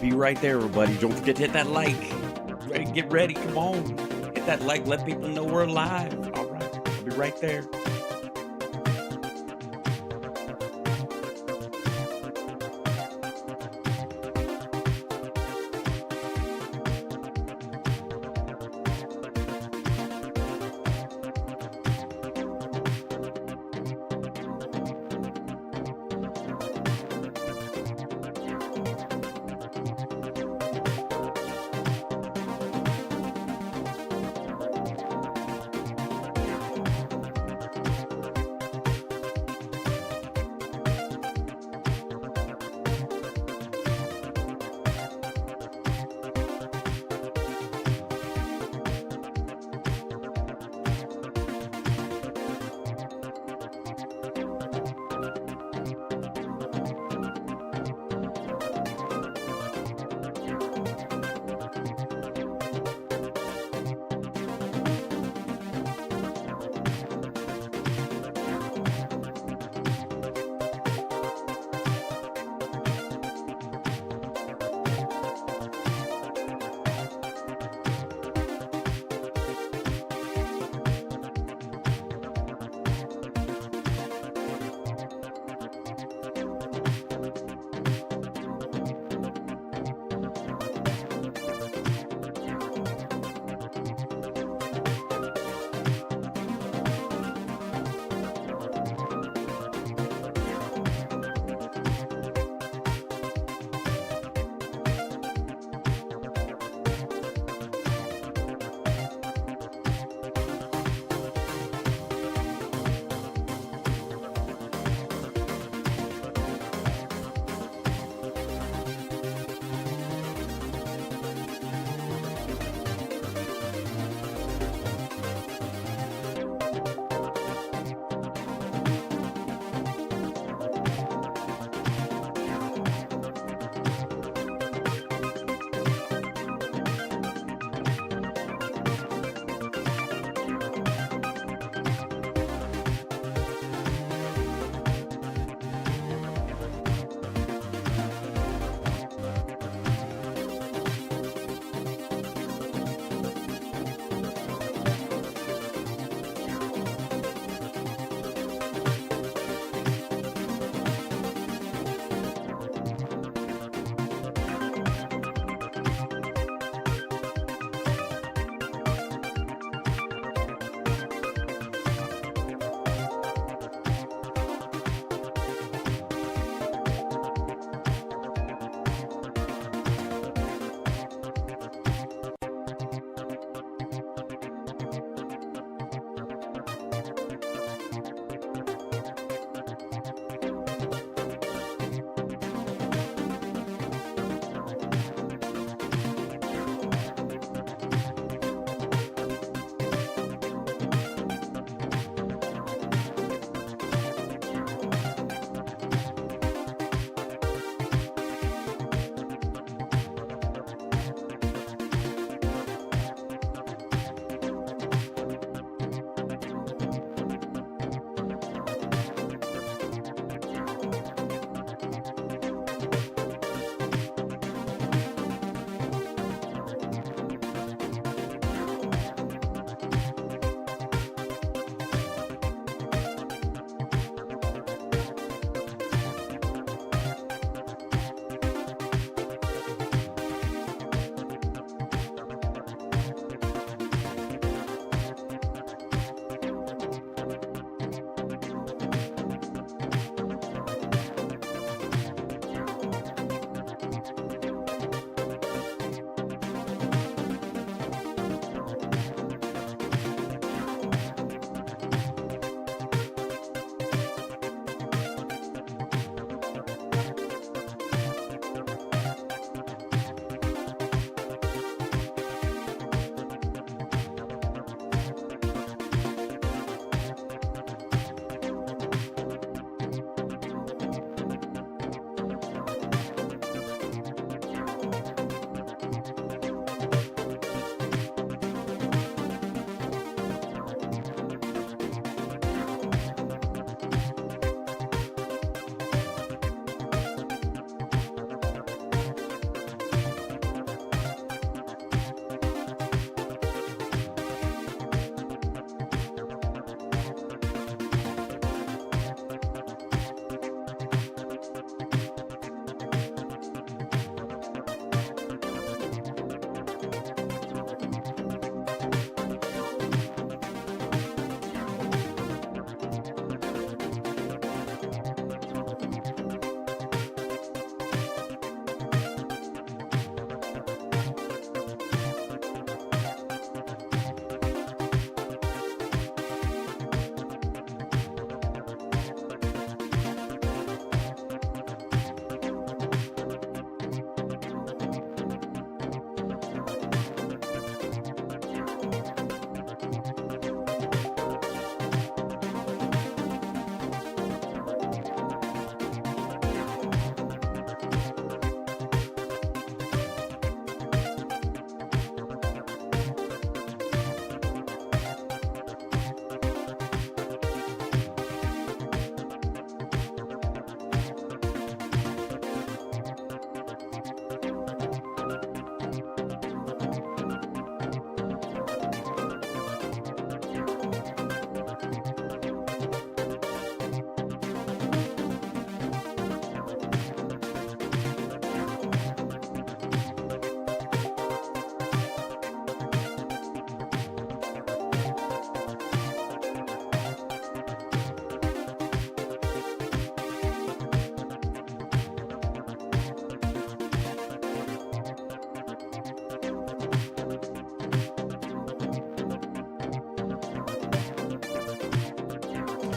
Be right there, everybody. Don't forget to hit that like. Get ready. Come on. Hit that like. Let people know we're live. All right. I'll be right there.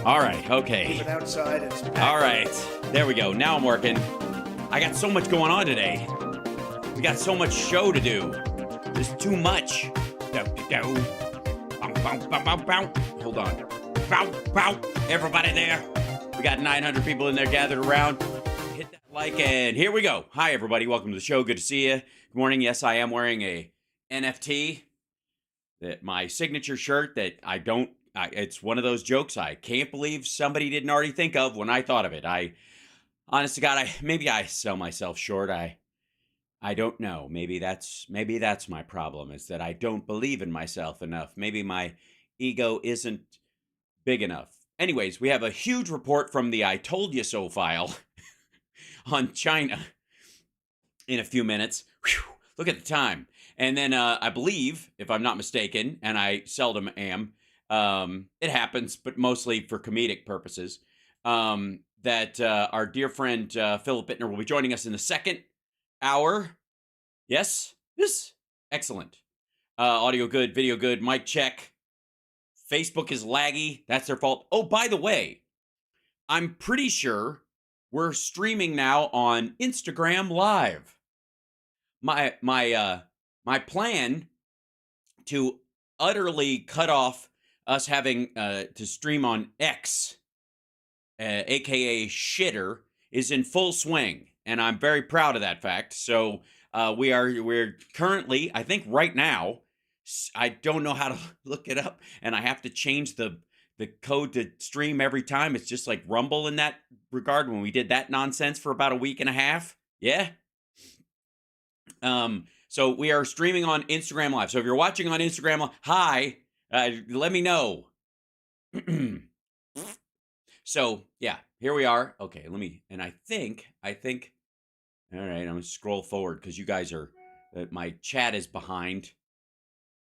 All right, okay. Keep it outside. It's All right, there we go. Now I'm working. I got so much going on today. We got so much show to do. There's too much. Hold on. Everybody there. We got 900 people in there gathered around. Hit that like and here we go. Hi, everybody. Welcome to the show. Good to see you. Good morning. Yes, I am wearing a NFT. That my signature shirt that it's one of those jokes I can't believe somebody didn't already think of when I thought of it. Honest to God, maybe I sell myself short. I don't know. Maybe that's my problem, is that I don't believe in myself enough. Maybe my ego isn't big enough. Anyways, we have a huge report from the I told you so file on China in a few minutes. Whew, look at the time. And then I believe, if I'm not mistaken, and I seldom am, it happens, but mostly for comedic purposes, that our dear friend Philip Ittner will be joining us in the second hour. Yes? Excellent. Audio good, video good, mic check. Facebook is laggy. That's their fault. Oh, by the way, I'm pretty sure we're streaming now on Instagram Live. My plan to utterly cut off us having to stream on X, aka shitter, is in full swing, and I'm very proud of that fact. So we're currently, I think right now, I don't know how to look it up, and I have to change the code to stream every time. It's just like Rumble in that regard when we did that nonsense for about a week and a half. Yeah. So we are streaming on Instagram Live. So if you're watching on Instagram Live, hi, let me know. So yeah, here we are. Okay, I think, all right, I'm gonna scroll forward because you guys are, my chat is behind.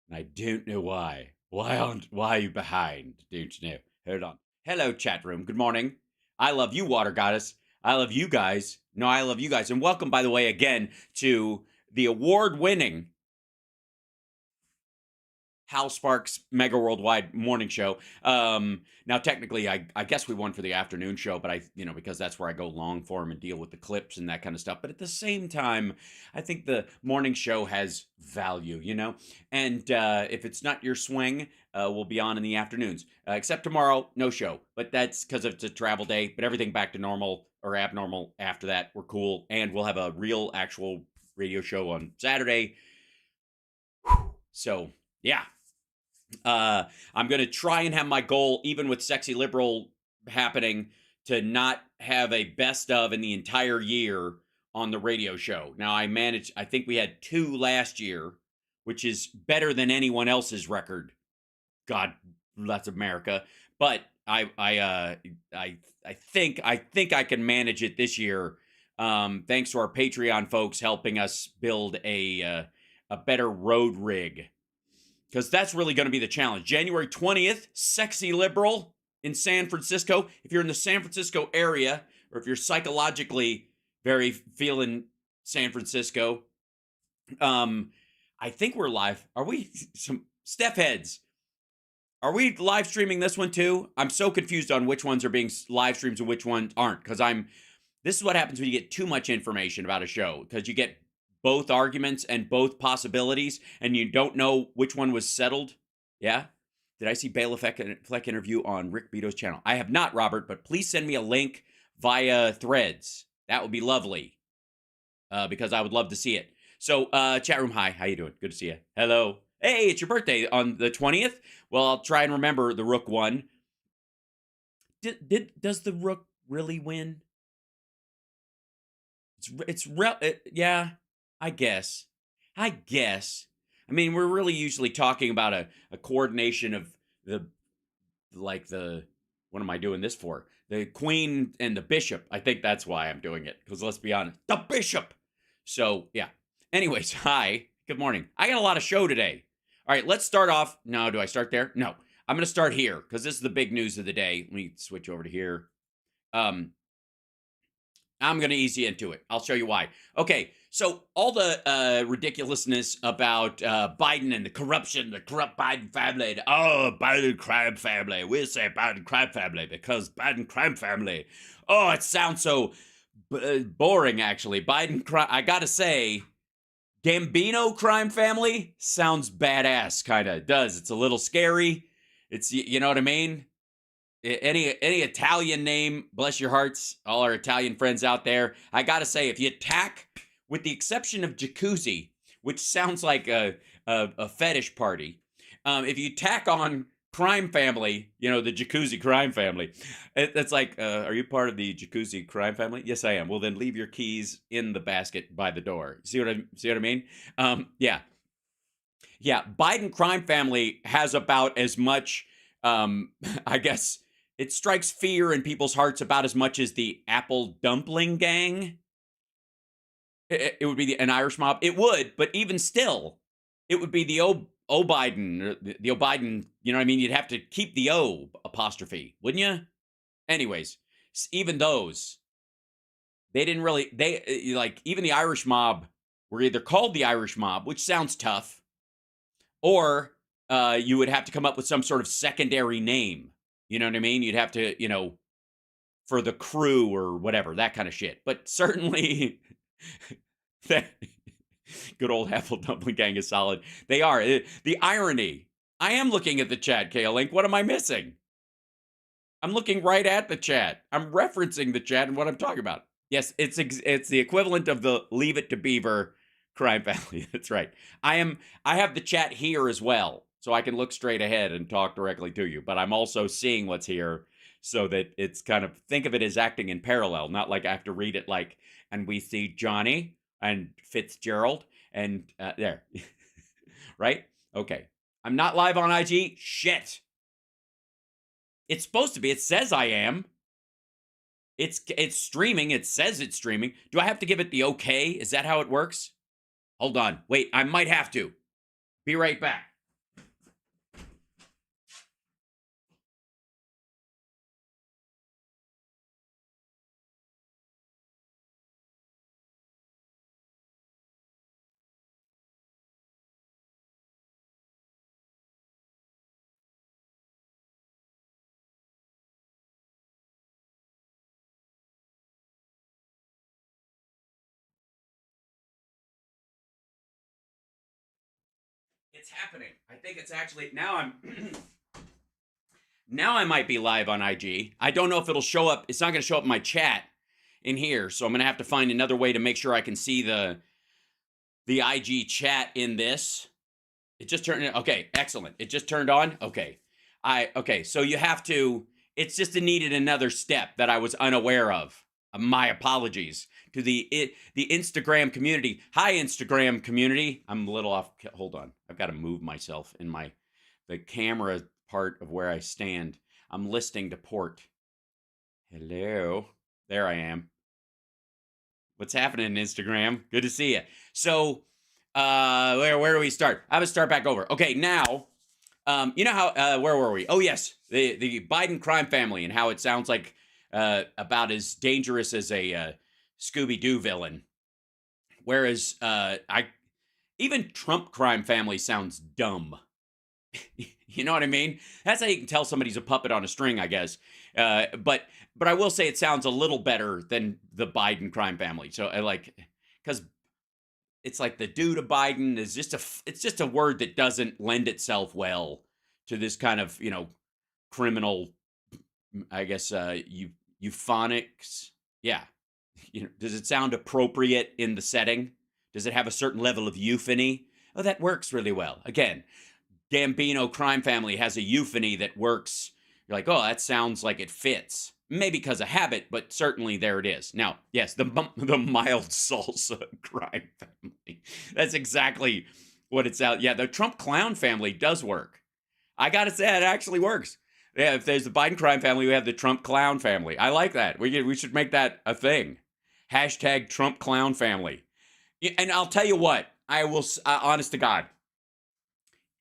And I don't know why. Why are you behind? Don't you know? Hold on. Hello, chat room. Good morning. I love you, Water Goddess. I love you guys. No, I love you guys. And welcome, by the way, again, to the award-winning Hal Sparks Megaworldwide morning show. Now, technically, I guess we won for the afternoon show, but because that's where I go long form and deal with the clips and that kind of stuff. But at the same time, I think the morning show has value, And if it's not your swing, we'll be on in the afternoons. Except tomorrow, no show. But that's because it's a travel day. But everything back to normal or abnormal after that. We're cool. And we'll have a real, actual radio show on Saturday. So, yeah. I'm going to try and have my goal, even with Sexy Liberal happening, to not have a best of in the entire year on the radio show. Now, I think we had 2 last year, which is better than anyone else's record. God, that's America. But I think I can manage it this year, thanks to our Patreon folks helping us build a better road rig. Because that's really going to be the challenge. January 20th, Sexy Liberal in San Francisco. If you're in the San Francisco area, or if you're psychologically very feeling San Francisco, I think we're live. Are we? Some Steph heads. Are we live streaming this one too? I'm so confused on which ones are being live streams and which ones aren't. Because this is what happens when you get too much information about a show. Because you get both arguments and both possibilities, and you don't know which one was settled. Yeah? Did I see Bela Fleck interview on Rick Beato's channel? I have not, Robert, but please send me a link via Threads. That would be lovely, because I would love to see it. So, chat room, hi. How you doing? Good to see you. Hello. Hey, it's your birthday on the 20th? Well, I'll try and remember the Rook one. Does the Rook really win? Yeah. I guess. I mean, we're really usually talking about a coordination of what am I doing this for? The Queen and the Bishop. I think that's why I'm doing it. Because let's be honest, the Bishop. So, yeah. Anyways, hi. Good morning. I got a lot of show today. All right, let's start off. No, do I start there? No. I'm going to start here because this is the big news of the day. Let me switch over to here. I'm going to ease you into it. I'll show you why. Okay, so all the ridiculousness about Biden and the corruption, the corrupt Biden family. Oh, Biden crime family. We say Biden crime family because Biden crime family. Oh, it sounds so boring, actually. Biden crime. I got to say, Gambino crime family sounds badass, kind of does. It's a little scary. It's, you know what I mean? Any Italian name, bless your hearts, all our Italian friends out there. I gotta say, if you tack, with the exception of jacuzzi, which sounds like a fetish party, if you tack on crime family, you know, the jacuzzi crime family, it's like, are you part of the jacuzzi crime family? Yes, I am. Well, then leave your keys in the basket by the door. See what I mean? Yeah. Yeah, Biden crime family has about as much, I guess, it strikes fear in people's hearts about as much as the Apple Dumpling Gang. It would be an Irish mob. It would, but even still, it would be the O Biden, the O Biden. You know what I mean? You'd have to keep the O apostrophe, wouldn't you? Anyways, even those, they didn't really. They like even the Irish mob were either called the Irish mob, which sounds tough, or you would have to come up with some sort of secondary name. You know what I mean? You'd have to, you know, for the crew or whatever, that kind of shit. But certainly, that good old Apple Dumpling Gang is solid. They are. The irony. I am looking at the chat, K-Link. What am I missing? I'm looking right at the chat. I'm referencing the chat and what I'm talking about. Yes, it's the equivalent of the Leave It to Beaver crime family. That's right. I have the chat here as well, so I can look straight ahead and talk directly to you. But I'm also seeing what's here, so that it's kind of, think of it as acting in parallel, not like I have to read it like, and we see Johnny and Fitzgerald and there, right? Okay. I'm not live on IG. Shit. It's supposed to be. It says I am. It's streaming. It says it's streaming. Do I have to give it the okay? Is that how it works? Hold on. Wait, I might have to. Be right back. It's happening. I think it's actually now now I might be live on IG. I don't know if it'll show up. It's not going to show up in my chat in here, so I'm going to have to find another way to make sure I can see the IG chat in this. It just turned. Okay, excellent. It just turned on. Okay, okay. So you have to. It's just needed another step that I was unaware of. My apologies to the Instagram community. Hi, Instagram community. I'm a little off. Hold on. I've got to move myself in the camera part of where I stand. I'm listening to port. Hello. There I am. What's happening, Instagram? Good to see you. So, where do we start? I'm gonna start back over. Okay, now, you know how where were we? Oh yes, the Biden crime family and how it sounds like about as dangerous as a Scooby-Doo villain. Whereas even Trump crime family sounds dumb. You know what I mean? That's how you can tell somebody's a puppet on a string, I guess. But I will say it sounds a little better than the Biden crime family. So I like, because it's like the dude of Biden is it's just a word that doesn't lend itself well to this kind of, you know, criminal, I guess, euphonics. Yeah. You know, does it sound appropriate in the setting? Does it have a certain level of euphony? Oh, that works really well. Again, Gambino crime family has a euphony that works. You're like, oh, that sounds like it fits. Maybe because of habit, but certainly there it is. Now, yes, the mild salsa crime family. That's exactly what it's out. Yeah, the Trump clown family does work. I got to say, it actually works. Yeah, if there's the Biden crime family, we have the Trump clown family. I like that. We should make that a thing. Hashtag Trump clown family. And I'll tell you what, I will, honest to God,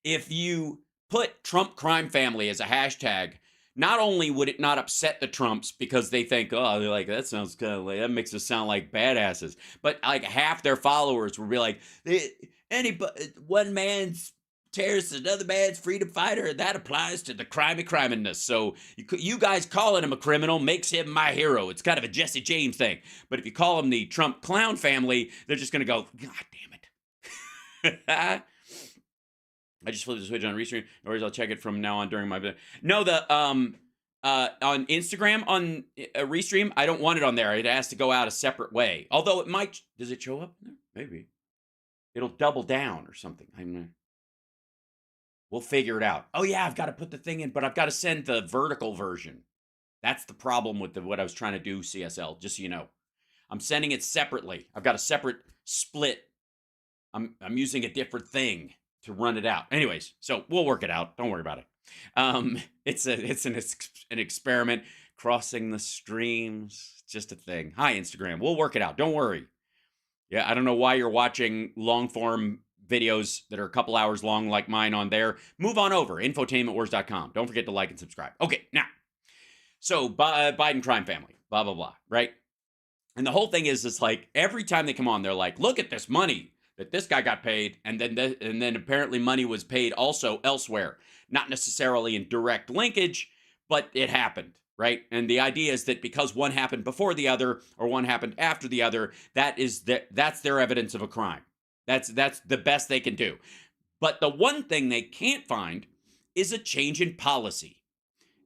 if you put Trump crime family as a hashtag, not only would it not upset the Trumps because they think, oh, they're like, that sounds kind of like, that makes us sound like badasses, but like half their followers would be like, one man's terrorist, another man's freedom fighter, and that applies to the criminess. So you guys calling him a criminal makes him my hero. It's kind of a Jesse James thing. But if you call him the Trump clown family, they're just going to go, God damn it. I just flipped the switch on Restream, or I'll check it from now on during my video. No, the on Instagram on Restream, I don't want it on there. It has to go out a separate way. Although it might, does it show up there? Maybe it'll double down or something. We'll figure it out. Oh yeah, I've got to put the thing in, but I've got to send the vertical version. That's the problem with what I was trying to do, CSL. Just so you know, I'm sending it separately. I've got a separate split. I'm using a different thing to run it out. Anyways, so we'll work it out. Don't worry about it. It's an experiment. Crossing the streams, just a thing. Hi, Instagram. We'll work it out. Don't worry. Yeah, I don't know why you're watching long form videos that are a couple hours long like mine on there. Move on over. Infotainmentwars.com. Don't forget to like and subscribe. Okay, now. So Biden crime family. Blah, blah, blah. Right? And the whole thing is, it's like every time they come on, they're like, look at this money that this guy got paid, and then apparently money was paid also elsewhere, not necessarily in direct linkage, but it happened, right? And the idea is that because one happened before the other or one happened after the other, that's their evidence of a crime. That's the best they can do. But the one thing they can't find is a change in policy.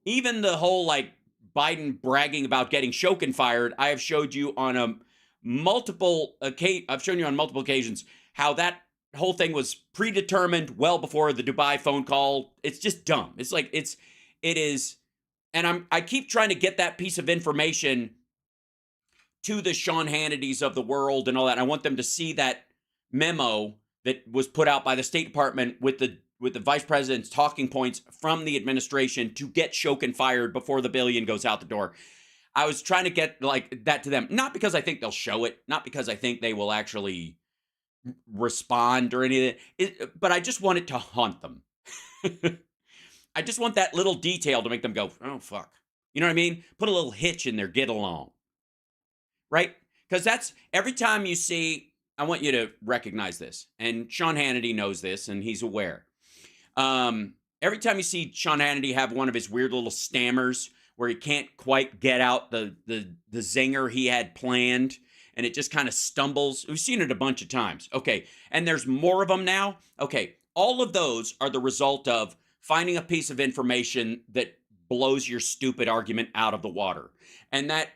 Even the whole like Biden bragging about getting Shokin fired, I have showed you on multiple occasions how that whole thing was predetermined well before the Dubai phone call. It's just dumb. It's like it is, and I keep trying to get that piece of information to the Sean Hannitys of the world and all that. I want them to see that memo that was put out by the State Department with the vice president's talking points from the administration to get Shokin fired before the billion goes out the door. I was trying to get like that to them, not because I think they'll show it, not because I think they will actually respond or anything, but I just want it to haunt them. I just want that little detail to make them go, oh, fuck. You know what I mean? Put a little hitch in their get along. Right? Because that's every time you see, I want you to recognize this. And Sean Hannity knows this, and he's aware. Every time you see Sean Hannity have one of his weird little stammers where he can't quite get out the zinger he had planned, and it just kind of stumbles. We've seen it a bunch of times. Okay, and there's more of them now. Okay, all of those are the result of finding a piece of information that blows your stupid argument out of the water. And that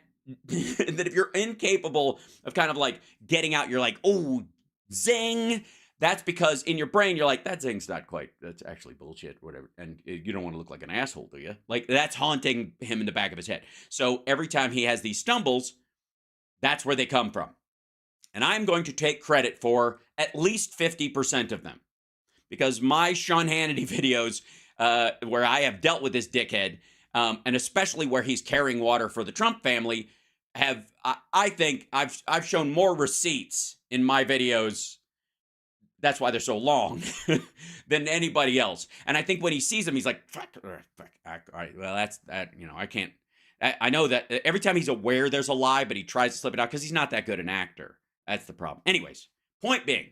if you're incapable of kind of like getting out, you're like, oh, zing. That's because in your brain, you're like, that zing's not quite, that's actually bullshit, whatever. And you don't want to look like an asshole, do you? Like, that's haunting him in the back of his head. So every time he has these stumbles, that's where they come from. And I'm going to take credit for at least 50% of them. Because my Sean Hannity videos, where I have dealt with this dickhead, and especially where he's carrying water for the Trump family, I think I've shown more receipts in my videos. That's why they're so long than anybody else. And I think when he sees them, he's like, fuck. All right, well, that's that. You know, I can't. I know that every time he's aware there's a lie, but he tries to slip it out because he's not that good an actor. That's the problem. Anyways, point being,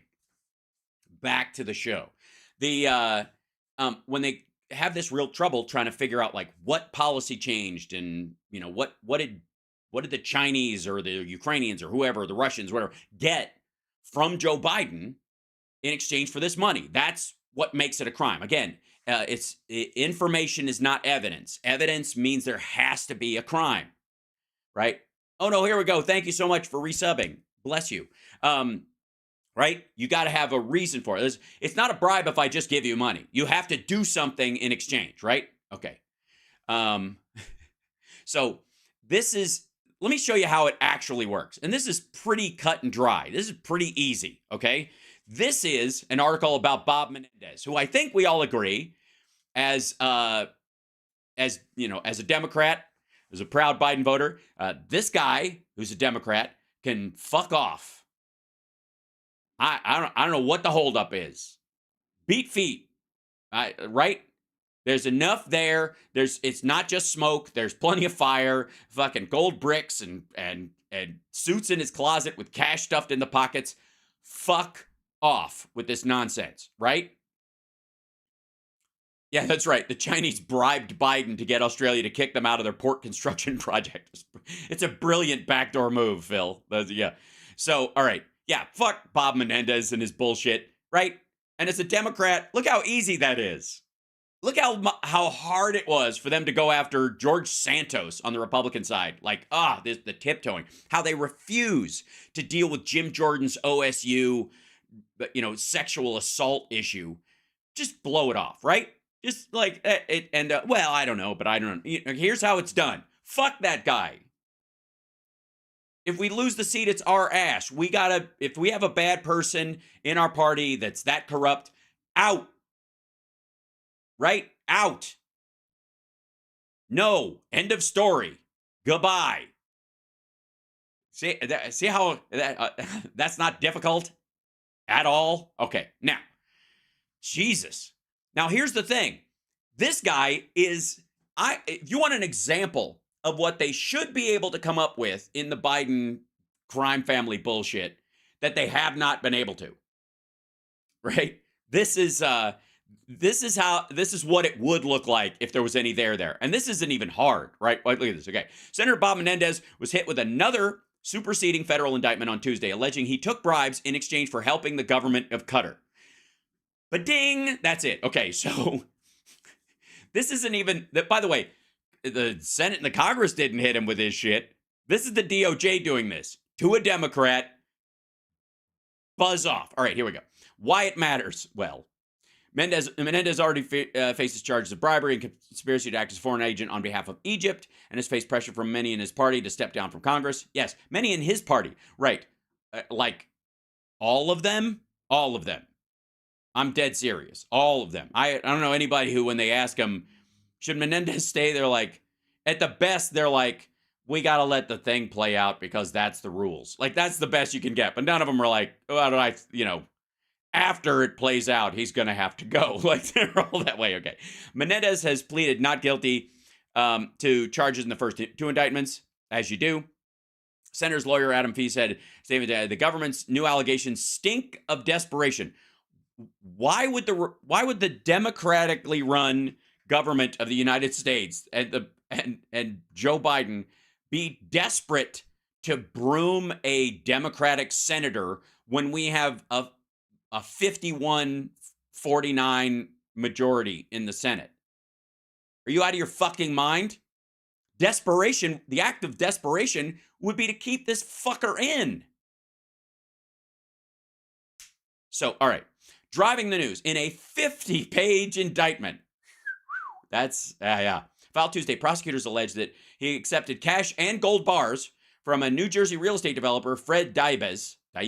back to the show. When they have this real trouble trying to figure out like what policy changed and you know what did the Chinese or the Ukrainians or whoever, the Russians, whatever, get from Joe Biden in exchange for this money. That's what makes it a crime. Again, information is not evidence. Evidence means there has to be a crime, right? Oh no, here we go. Thank you so much for resubbing. Bless you. Right? You got to have a reason for it. It's not a bribe if I just give you money. You have to do something in exchange, right? Okay. So let me show you how it actually works. And this is pretty cut and dry. This is pretty easy, okay? This is an article about Bob Menendez, who I think we all agree as a Democrat, as a proud Biden voter, this guy who's a Democrat can fuck off. I don't know what the holdup is. Beat feet, right? There's enough there. It's not just smoke. There's plenty of fire, fucking gold bricks and suits in his closet with cash stuffed in the pockets. Fuck off with this nonsense, right? Yeah, that's right. The Chinese bribed Biden to get Australia to kick them out of their port construction project. It's a brilliant backdoor move, Phil. Yeah. So, all right. Yeah, fuck Bob Menendez and his bullshit, right? And as a Democrat, look how easy that is. Look how hard it was for them to go after George Santos on the Republican side. Like, the tiptoeing. How they refuse to deal with Jim Jordan's OSU, sexual assault issue. Just blow it off, right? Just like it, and well, I don't know, but I don't know. Here's how it's done. Fuck that guy. If we lose the seat, it's our ass. If we have a bad person in our party that's that corrupt, out. Right? Out. No. End of story. Goodbye. See how that's not difficult at all? Okay. Now, Jesus. Now, here's the thing. This guy is, if you want an example of what they should be able to come up with in the Biden crime family bullshit that they have not been able to, right? This is what it would look like if there was any there. And this isn't even hard, right? Look at this. Okay. Senator Bob Menendez was hit with another superseding federal indictment on Tuesday, alleging he took bribes in exchange for helping the government of Qatar. But ding, that's it. Okay, so this isn't even, by the way, the Senate and the Congress didn't hit him with this shit. This is the DOJ doing this to a Democrat. Buzz off. All right, here we go. Why it matters. Well, Menendez already faces charges of bribery and conspiracy to act as a foreign agent on behalf of Egypt and has faced pressure from many in his party to step down from Congress. Yes, many in his party. Right. Like all of them? All of them. I'm dead serious. All of them. I don't know anybody who, when they ask him, should Menendez stay? They're like, at the best, they're like, we got to let the thing play out because that's the rules. Like, that's the best you can get. But none of them are like, after it plays out, he's going to have to go. Like, they're all that way. Okay. Menendez has pleaded not guilty to charges in the first two indictments, as you do. Senator's lawyer, Adam Fee, said, the government's new allegations stink of desperation. Why would the democratically run government of the United States and Joe Biden be desperate to broom a Democratic senator when we have a 51-49 majority in the Senate? Are you out of your fucking mind? Desperation, the act of desperation would be to keep this fucker in. So, all right. Driving the news in a 50-page indictment. That's, Filed Tuesday, prosecutors allege that he accepted cash and gold bars from a New Jersey real estate developer, Fred Daibes. Two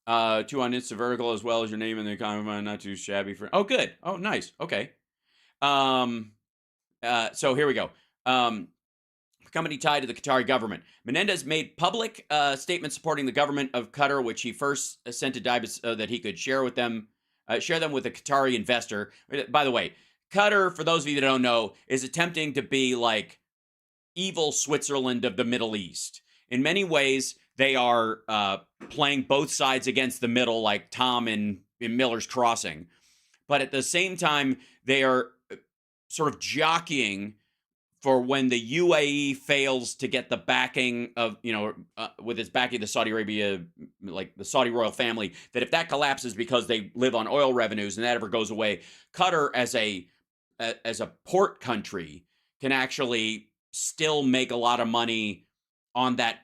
on Insta Vertical, as well as your name in the comment, not too shabby for. Oh, good. Oh, nice. Okay. So here we go. Company tied to the Qatari government. Menendez made public statements supporting the government of Qatar, which he first sent to Daibes so that he could share them with a Qatari investor. By the way, Qatar, for those of you that don't know, is attempting to be like evil Switzerland of the Middle East. In many ways, they are playing both sides against the middle, like Tom in Miller's Crossing. But at the same time, they are sort of jockeying for when the UAE fails to get the backing of, with its backing the Saudi Arabia, like the Saudi royal family, that if that collapses because they live on oil revenues and that ever goes away, Qatar as a port country can actually still make a lot of money on that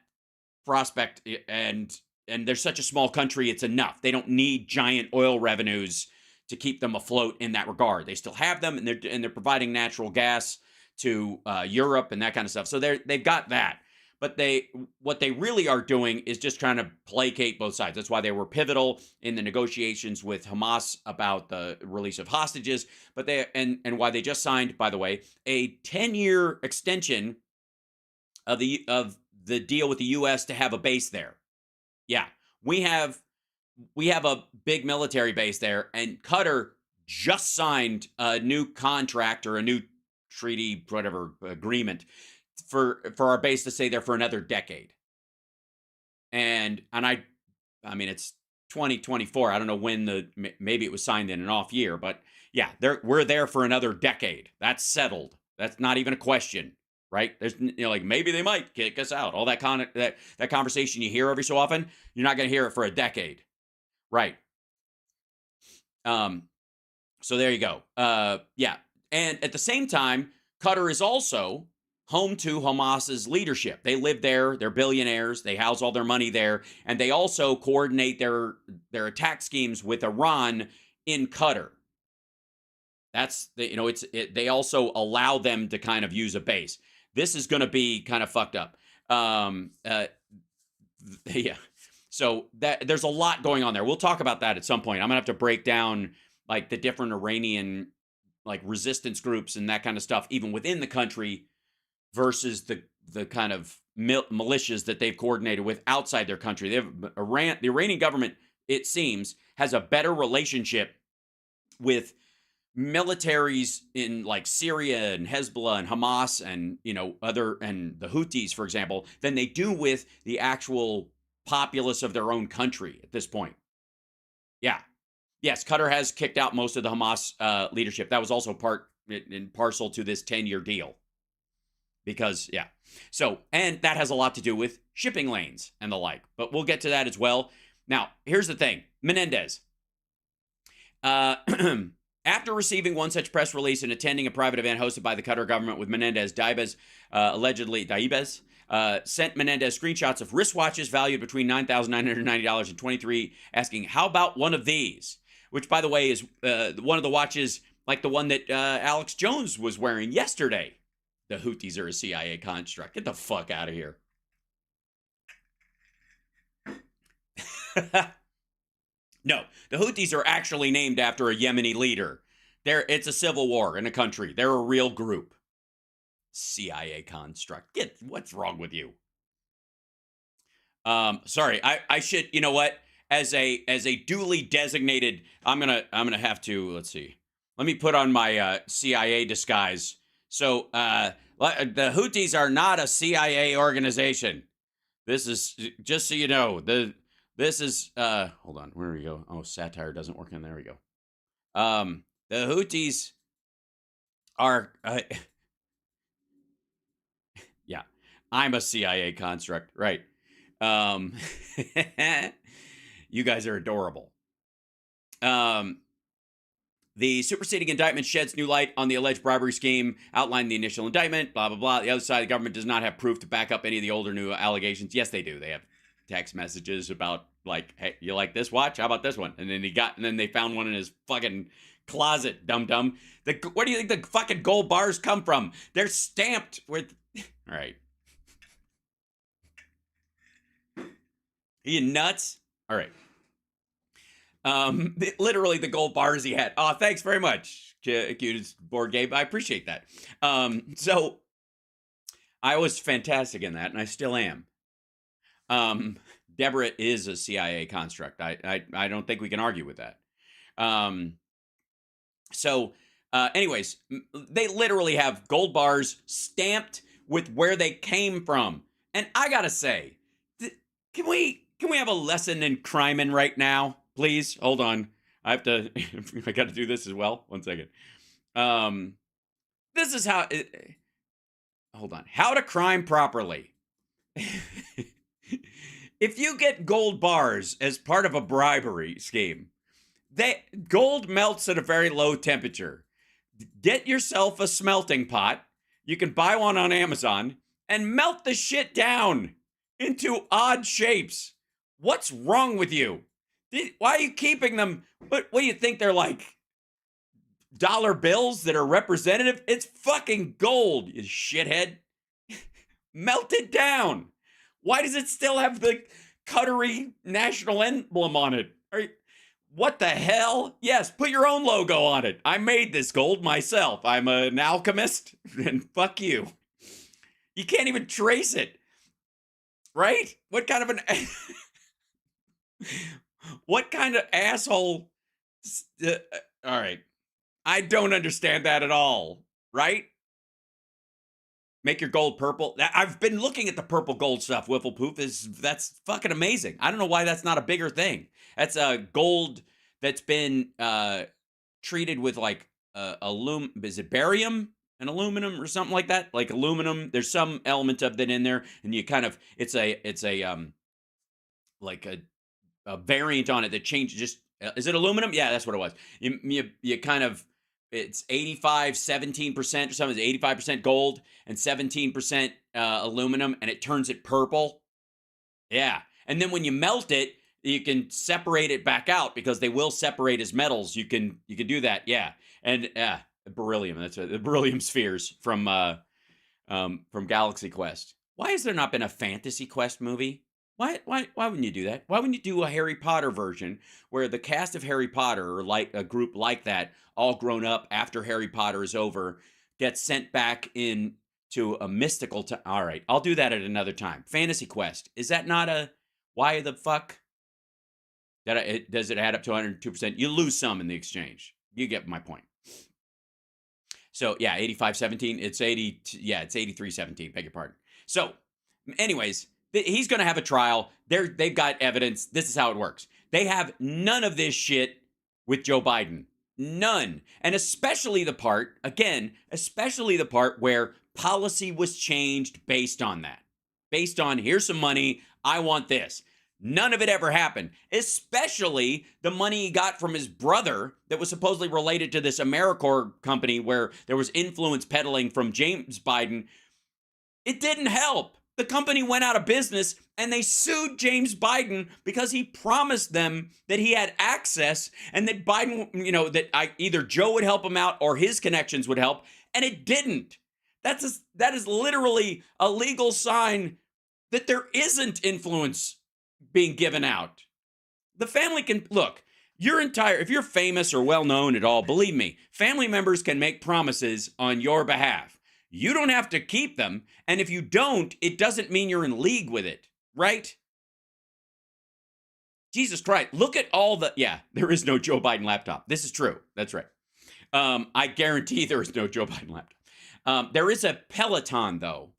prospect. And they're such a small country, it's enough. They don't need giant oil revenues to keep them afloat in that regard. They still have them, and they're providing natural gas to Europe and that kind of stuff. So they've got that. But what they really are doing is just trying to placate both sides. That's why they were pivotal in the negotiations with Hamas about the release of hostages. But and why they just signed, by the way, a 10-year extension of the deal with the U.S. to have a base there. Yeah, we have we have a big military base there, and Qatar just signed a new contract or a new treaty, whatever agreement for our base to stay there for another decade. And I mean, it's 2024. I don't know when maybe it was signed in an off year, but yeah, we're there for another decade. That's settled. That's not even a question, right? There's like maybe they might kick us out. All that that conversation you hear every so often, you're not going to hear it for a decade, right? So there you go. Yeah, and at the same time, Qatar is also home to Hamas's leadership. They live there. They're billionaires. They house all their money there, and they also coordinate their attack schemes with Iran in Qatar. That's they also allow them to kind of use a base. This is going to be kind of fucked up. Yeah. So there's a lot going on there. We'll talk about that at some point. I'm gonna have to break down like the different Iranian like resistance groups and that kind of stuff, even within the country, versus the kind of militias that they've coordinated with outside their country. The Iranian government, it seems, has a better relationship with militaries in like Syria and Hezbollah and Hamas and and the Houthis, for example, than they do with the actual populace of their own country at this point. Yeah. Yes, Qatar has kicked out most of the Hamas leadership. That was also part and parcel to this 10-year deal. Because, yeah. So, and that has a lot to do with shipping lanes and the like. But we'll get to that as well. Now, here's the thing. Menendez. After receiving one such press release and attending a private event hosted by the Qatar government with Menendez, Daibez sent Menendez screenshots of wristwatches valued between $9,990 and $23, asking, how about one of these? Which, by the way, is one of the watches like the one that Alex Jones was wearing yesterday. The Houthis are a CIA construct. Get the fuck out of here. No, the Houthis are actually named after a Yemeni leader. It's a civil war in a country. They're a real group. CIA construct. What's wrong with you? Sorry, I should. You know what? As a duly designated, I'm gonna have to. Let's see. Let me put on my CIA disguise. So the Houthis are not a CIA organization. This is just so you know. This is hold on. Where we go? Oh, satire doesn't work. And there we go. The Houthis are. Yeah, I'm a CIA construct, right? You guys are adorable. The superseding indictment sheds new light on the alleged bribery scheme, outlined the initial indictment, blah, blah, blah. The other side of the government does not have proof to back up any of the older new allegations. Yes, they do. They have text messages about, like, hey, you like this watch? How about this one? And then they found one in his fucking closet, dum-dum. Where do you think the fucking gold bars come from? They're stamped with... All right. Are you nuts? All right. Literally the gold bars he had. Oh, thanks very much, cutest board game. I appreciate that. So I was fantastic in that, and I still am. Deborah is a CIA construct. I don't think we can argue with that. Anyways, they literally have gold bars stamped with where they came from. And I gotta say, can we have a lesson in crime right now? Please, hold on. I gotta do this as well. 1 second. This is how hold on. How to crime properly. If you get gold bars as part of a bribery scheme, gold melts at a very low temperature. Get yourself a smelting pot. You can buy one on Amazon and melt the shit down into odd shapes. What's wrong with you? Why are you keeping them? What do you think they're like? Dollar bills that are representative? It's fucking gold, you shithead. Melt it down. Why does it still have the Qatari national emblem on it? What the hell? Yes, put your own logo on it. I made this gold myself. I'm an alchemist, and fuck you. You can't even trace it. Right? What kind of an... What kind of asshole? All right. I don't understand that at all. Right? Make your gold purple. I've been looking at the purple gold stuff. Wiffle poof that's fucking amazing. I don't know why that's not a bigger thing. That's a gold that's been treated with like is it barium and aluminum or something like that? Like aluminum. There's some element of that in there, and you kind of it's a like a variant on it that changes. Just is it aluminum? Yeah, that's what it was. You kind of it's 85 17% or something. It's 85% gold and 17% aluminum, and it turns it purple. Yeah, and then when you melt it, you can separate it back out because they will separate as metals. You can do that. Yeah, and beryllium. That's the beryllium spheres from Galaxy Quest. Why has there not been a Fantasy Quest movie? Why wouldn't you do that? Why wouldn't you do a Harry Potter version where the cast of Harry Potter or like a group like that, all grown up after Harry Potter is over, gets sent back in to a mystical time? All right, I'll do that at another time. Fantasy Quest. Is that not a why the fuck? Does it add up to 102%? You lose some in the exchange. You get my point. So yeah, 85-17. It's 80. Yeah, it's 83-17. Beg your pardon. So, anyways, he's going to have a trial. They've got evidence. This is how it works. They have none of this shit with Joe Biden. None. And especially the part, again, especially the part where policy was changed based on that. Based on here's some money. I want this. None of it ever happened, especially the money he got from his brother that was supposedly related to this AmeriCorps company where there was influence peddling from James Biden. It didn't help. The company went out of business and they sued James Biden because he promised them that he had access and that Biden, that either Joe would help him out or his connections would help, and it didn't. That is literally a legal sign that there isn't influence being given out. The family can look, if you're famous or well known at all, believe me, family members can make promises on your behalf. You don't have to keep them, and if you don't, it doesn't mean you're in league with it, right? Jesus Christ, look at there is no Joe Biden laptop. This is true. That's right. I guarantee there is no Joe Biden laptop. There is a Peloton, though.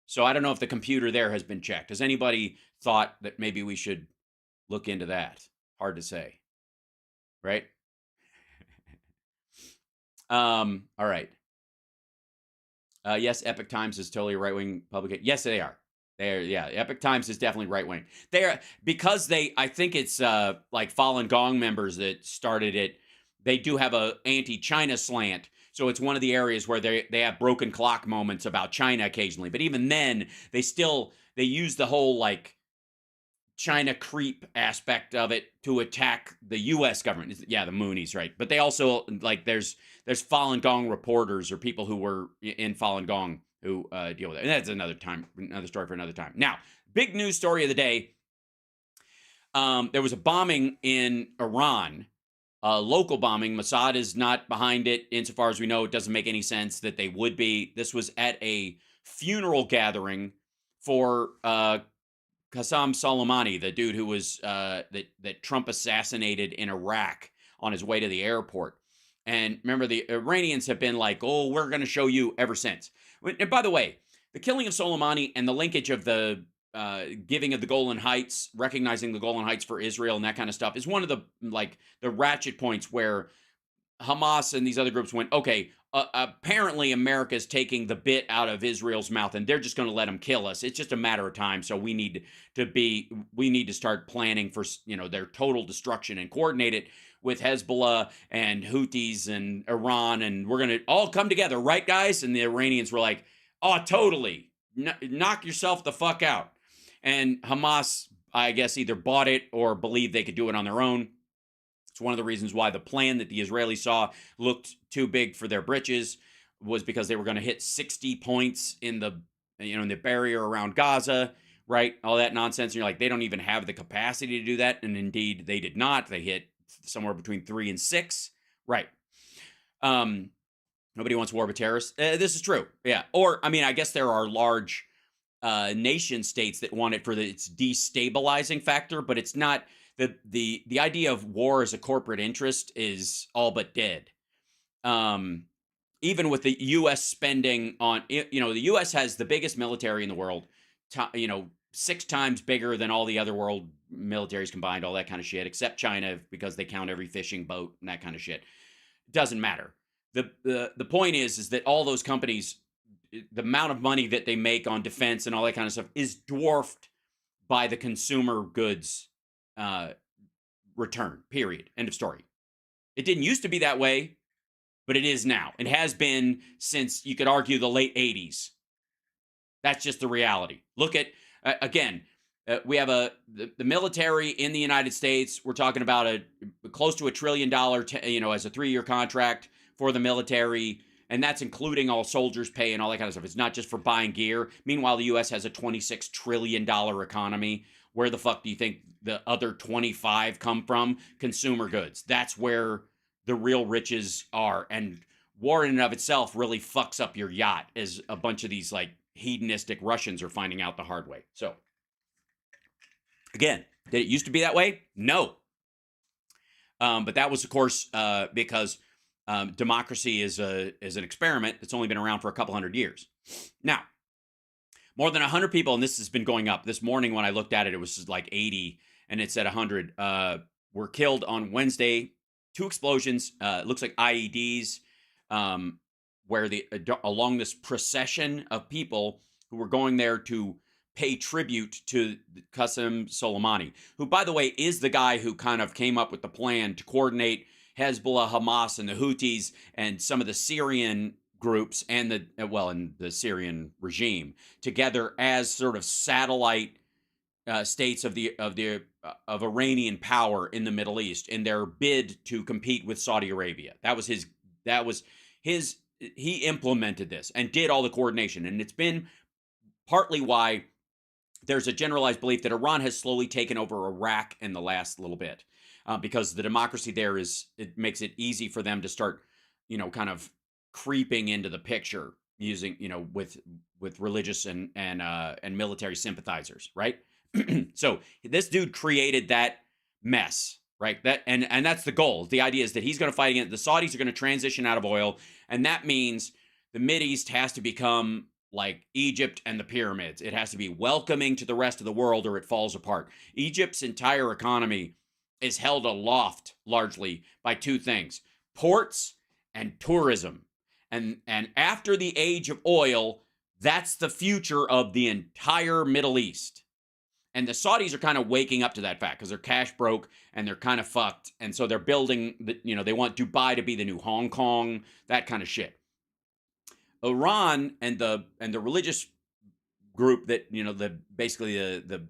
So I don't know if the computer there has been checked. Has anybody thought that maybe we should look into that? Hard to say, right? All right. Yes, Epic Times is totally a right-wing publication. Yes, they are. Epic Times is definitely right-wing. I think it's like Falun Gong members that started it. They do have a anti-China slant. So it's one of the areas where they have broken clock moments about China occasionally. But even then, they use the whole like China creep aspect of it to attack the U.S. government. Yeah, the Moonies, right? But they also like there's Falun Gong reporters or people who were in Falun Gong who deal with it. And that's another story for another time. Now, big news story of the day. There was a bombing in Iran. Local bombing. Mossad is not behind it. Insofar as we know, it doesn't make any sense that they would be. This was at a funeral gathering for Qasem Soleimani, the dude who was that Trump assassinated in Iraq on his way to the airport. And remember, the Iranians have been like, "Oh, we're going to show you" ever since. And by the way, the killing of Soleimani and the linkage of the giving of the Golan Heights, recognizing the Golan Heights for Israel and that kind of stuff is one of the ratchet points where Hamas and these other groups went, okay, apparently America's taking the bit out of Israel's mouth and they're just going to let them kill us. It's just a matter of time. So we need to start planning for, their total destruction and coordinate it with Hezbollah and Houthis and Iran. And we're going to all come together, right, guys? And the Iranians were like, oh, totally. Knock yourself the fuck out. And Hamas, I guess, either bought it or believed they could do it on their own. It's one of the reasons why the plan that the Israelis saw looked too big for their britches was because they were going to hit 60 points in the barrier around Gaza, right? All that nonsense. And you're like, they don't even have the capacity to do that. And indeed, they did not. They hit somewhere between 3 and 6. Right. Nobody wants war with terrorists. This is true. Yeah. Or, I guess there are large nation states that want it for its destabilizing factor, but it's not. the idea of war as a corporate interest is all but dead. Even with the U.S. spending on, the U.S. has the biggest military in the world, 6 times bigger than all the other world militaries combined, all that kind of shit, except China because they count every fishing boat and that kind of shit. It doesn't matter. The point is that all those companies, the amount of money that they make on defense and all that kind of stuff is dwarfed by the consumer goods return, period. End of story. It didn't used to be that way, but it is now. It has been since, you could argue, the late 80s. That's just the reality. Look at, again, we have the military in the United States. We're talking about close to $1 trillion, as a 3-year contract for the military. And that's including all soldiers' pay and all that kind of stuff. It's not just for buying gear. Meanwhile, the U.S. has a $26 trillion economy. Where the fuck do you think the other 25 come from? Consumer goods. That's where the real riches are. And war in and of itself really fucks up your yacht, as a bunch of these like hedonistic Russians are finding out the hard way. So, again, did it used to be that way? No. But that was, of course, because democracy is an experiment that's only been around for a couple hundred years. Now, more than 100 people, and this has been going up. This morning when I looked at it, it was like 80, and it said 100, were killed on Wednesday. 2 explosions, looks like IEDs, where along this procession of people who were going there to pay tribute to Qasem Soleimani, who, by the way, is the guy who kind of came up with the plan to coordinate Hezbollah, Hamas, and the Houthis, and some of the Syrian groups and the Syrian regime together as sort of satellite states of Iranian power in the Middle East in their bid to compete with Saudi Arabia. That was his. He implemented this and did all the coordination, and it's been partly why there's a generalized belief that Iran has slowly taken over Iraq in the last little bit, because the democracy there it makes it easy for them to start, kind of creeping into the picture using, with religious and military sympathizers, right? So this dude created that mess, right? And that's the goal. The idea is that he's going to fight against the Saudis are going to transition out of oil, and that means the Mideast has to become like Egypt and the pyramids. It has to be welcoming to the rest of the world, or it falls apart. Egypt's entire economy is held aloft largely by 2 things: ports and tourism. And after the age of oil, that's the future of the entire Middle East. And the Saudis are kind of waking up to that fact because they're cash broke and they're kind of fucked. And so they're building, they want Dubai to be the new Hong Kong, that kind of shit. Iran and the religious group that, basically the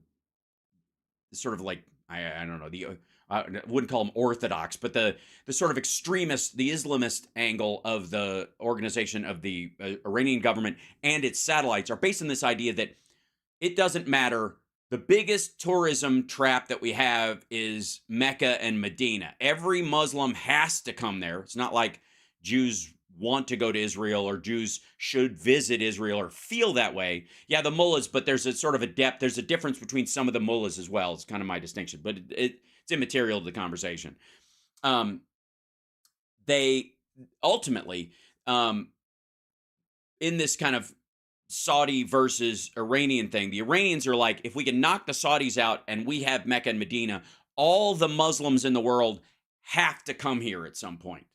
sort of like, I don't know, I wouldn't call them orthodox, but the sort of extremist, the Islamist angle of the organization of the Iranian government and its satellites are based on this idea that it doesn't matter. The biggest tourism trap that we have is Mecca and Medina. Every Muslim has to come there. It's not like Jews want to go to Israel or Jews should visit Israel or feel that way. Yeah, the mullahs, but there's a sort of there's a difference between some of the mullahs as well. It's kind of my distinction, but it's immaterial to the conversation. They ultimately, in this kind of Saudi versus Iranian thing, the Iranians are like, if we can knock the Saudis out and we have Mecca and Medina, all the Muslims in the world have to come here at some point.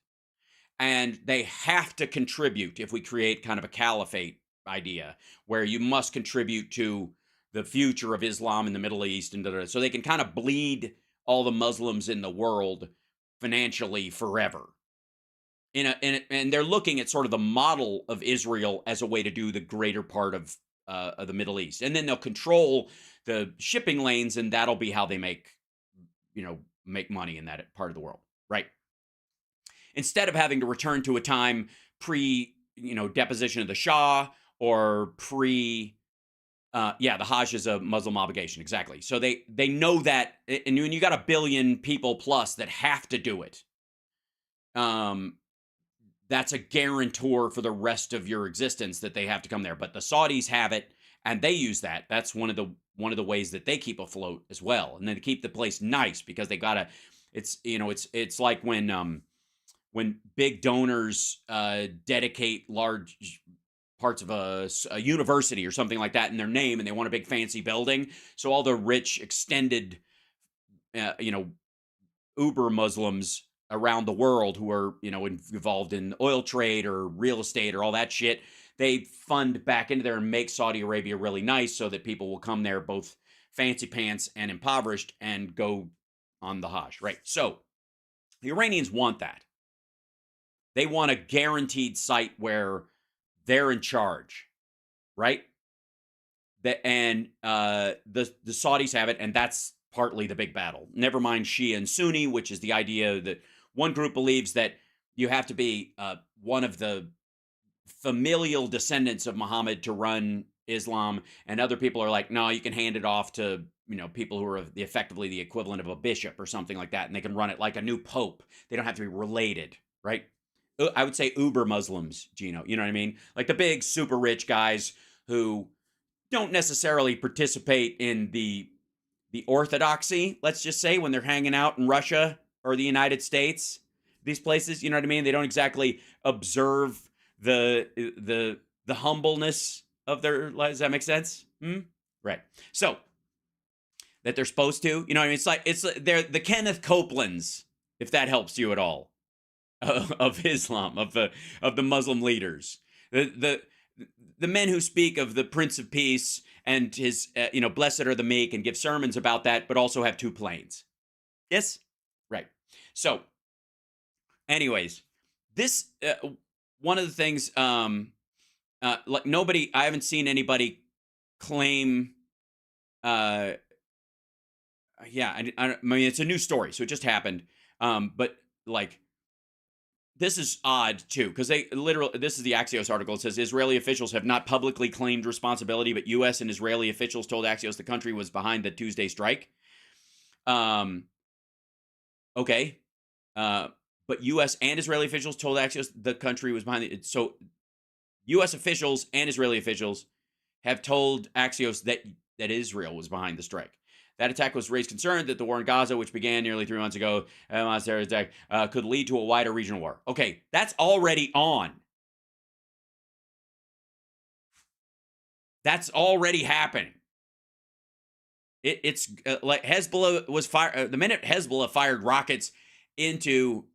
And they have to contribute if we create kind of a caliphate idea where you must contribute to the future of Islam in the Middle East, and so they can kind of bleed all the Muslims in the world financially forever. And they're looking at sort of the model of Israel as a way to do the greater part of the Middle East. And then they'll control the shipping lanes, and that'll be how they make money in that part of the world, right? Instead of having to return to a time deposition of the Shah or the Hajj is a Muslim obligation, exactly. So they know that, and when you got 1 billion people plus that have to do it, that's a guarantor for the rest of your existence that they have to come there. But the Saudis have it, and they use that. That's one of one of the ways that they keep afloat as well. And then to keep the place nice, because they gotta, it's, it's like when big donors dedicate large parts of a university or something like that in their name, and they want a big fancy building. So all the rich extended, uber Muslims around the world who are, involved in oil trade or real estate or all that shit, they fund back into there and make Saudi Arabia really nice so that people will come there both fancy pants and impoverished and go on the Hajj, right? So the Iranians want that. They want a guaranteed site where they're in charge, right? And the Saudis have it, and that's partly the big battle. Never mind Shia and Sunni, which is the idea that one group believes that you have to be one of the familial descendants of Muhammad to run Islam, and other people are like, no, you can hand it off to people who are effectively the equivalent of a bishop or something like that, and they can run it like a new pope. They don't have to be related, right? I would say uber Muslims, Gino. You know what I mean? Like the big super rich guys who don't necessarily participate in the orthodoxy, let's just say, when they're hanging out in Russia or the United States, these places, you know what I mean? They don't exactly observe the humbleness of their lives. Does that make sense? Right. So that they're supposed to, you know what I mean? They're the Kenneth Copelands, if that helps you at all, of Islam, of the Muslim leaders. The men who speak of the Prince of Peace and his, blessed are the meek, and give sermons about that, but also have two planes. Yes? Right. So, anyways, this, one of the things, like I haven't seen anybody claim, I mean, it's a new story, so it just happened. But like, this is odd too, because this is the Axios article. It says Israeli officials have not publicly claimed responsibility, but U.S. and Israeli officials told Axios the country was behind the Tuesday strike. Okay. But U.S. and Israeli officials told Axios the country was behind it. So U.S. officials and Israeli officials have told Axios that Israel was behind the strike. That attack was raised concern that the war in Gaza, which began nearly 3 months ago, could lead to a wider regional war. Okay, that's already on. That's already happening. It's like Hezbollah was fired. The minute Hezbollah fired rockets into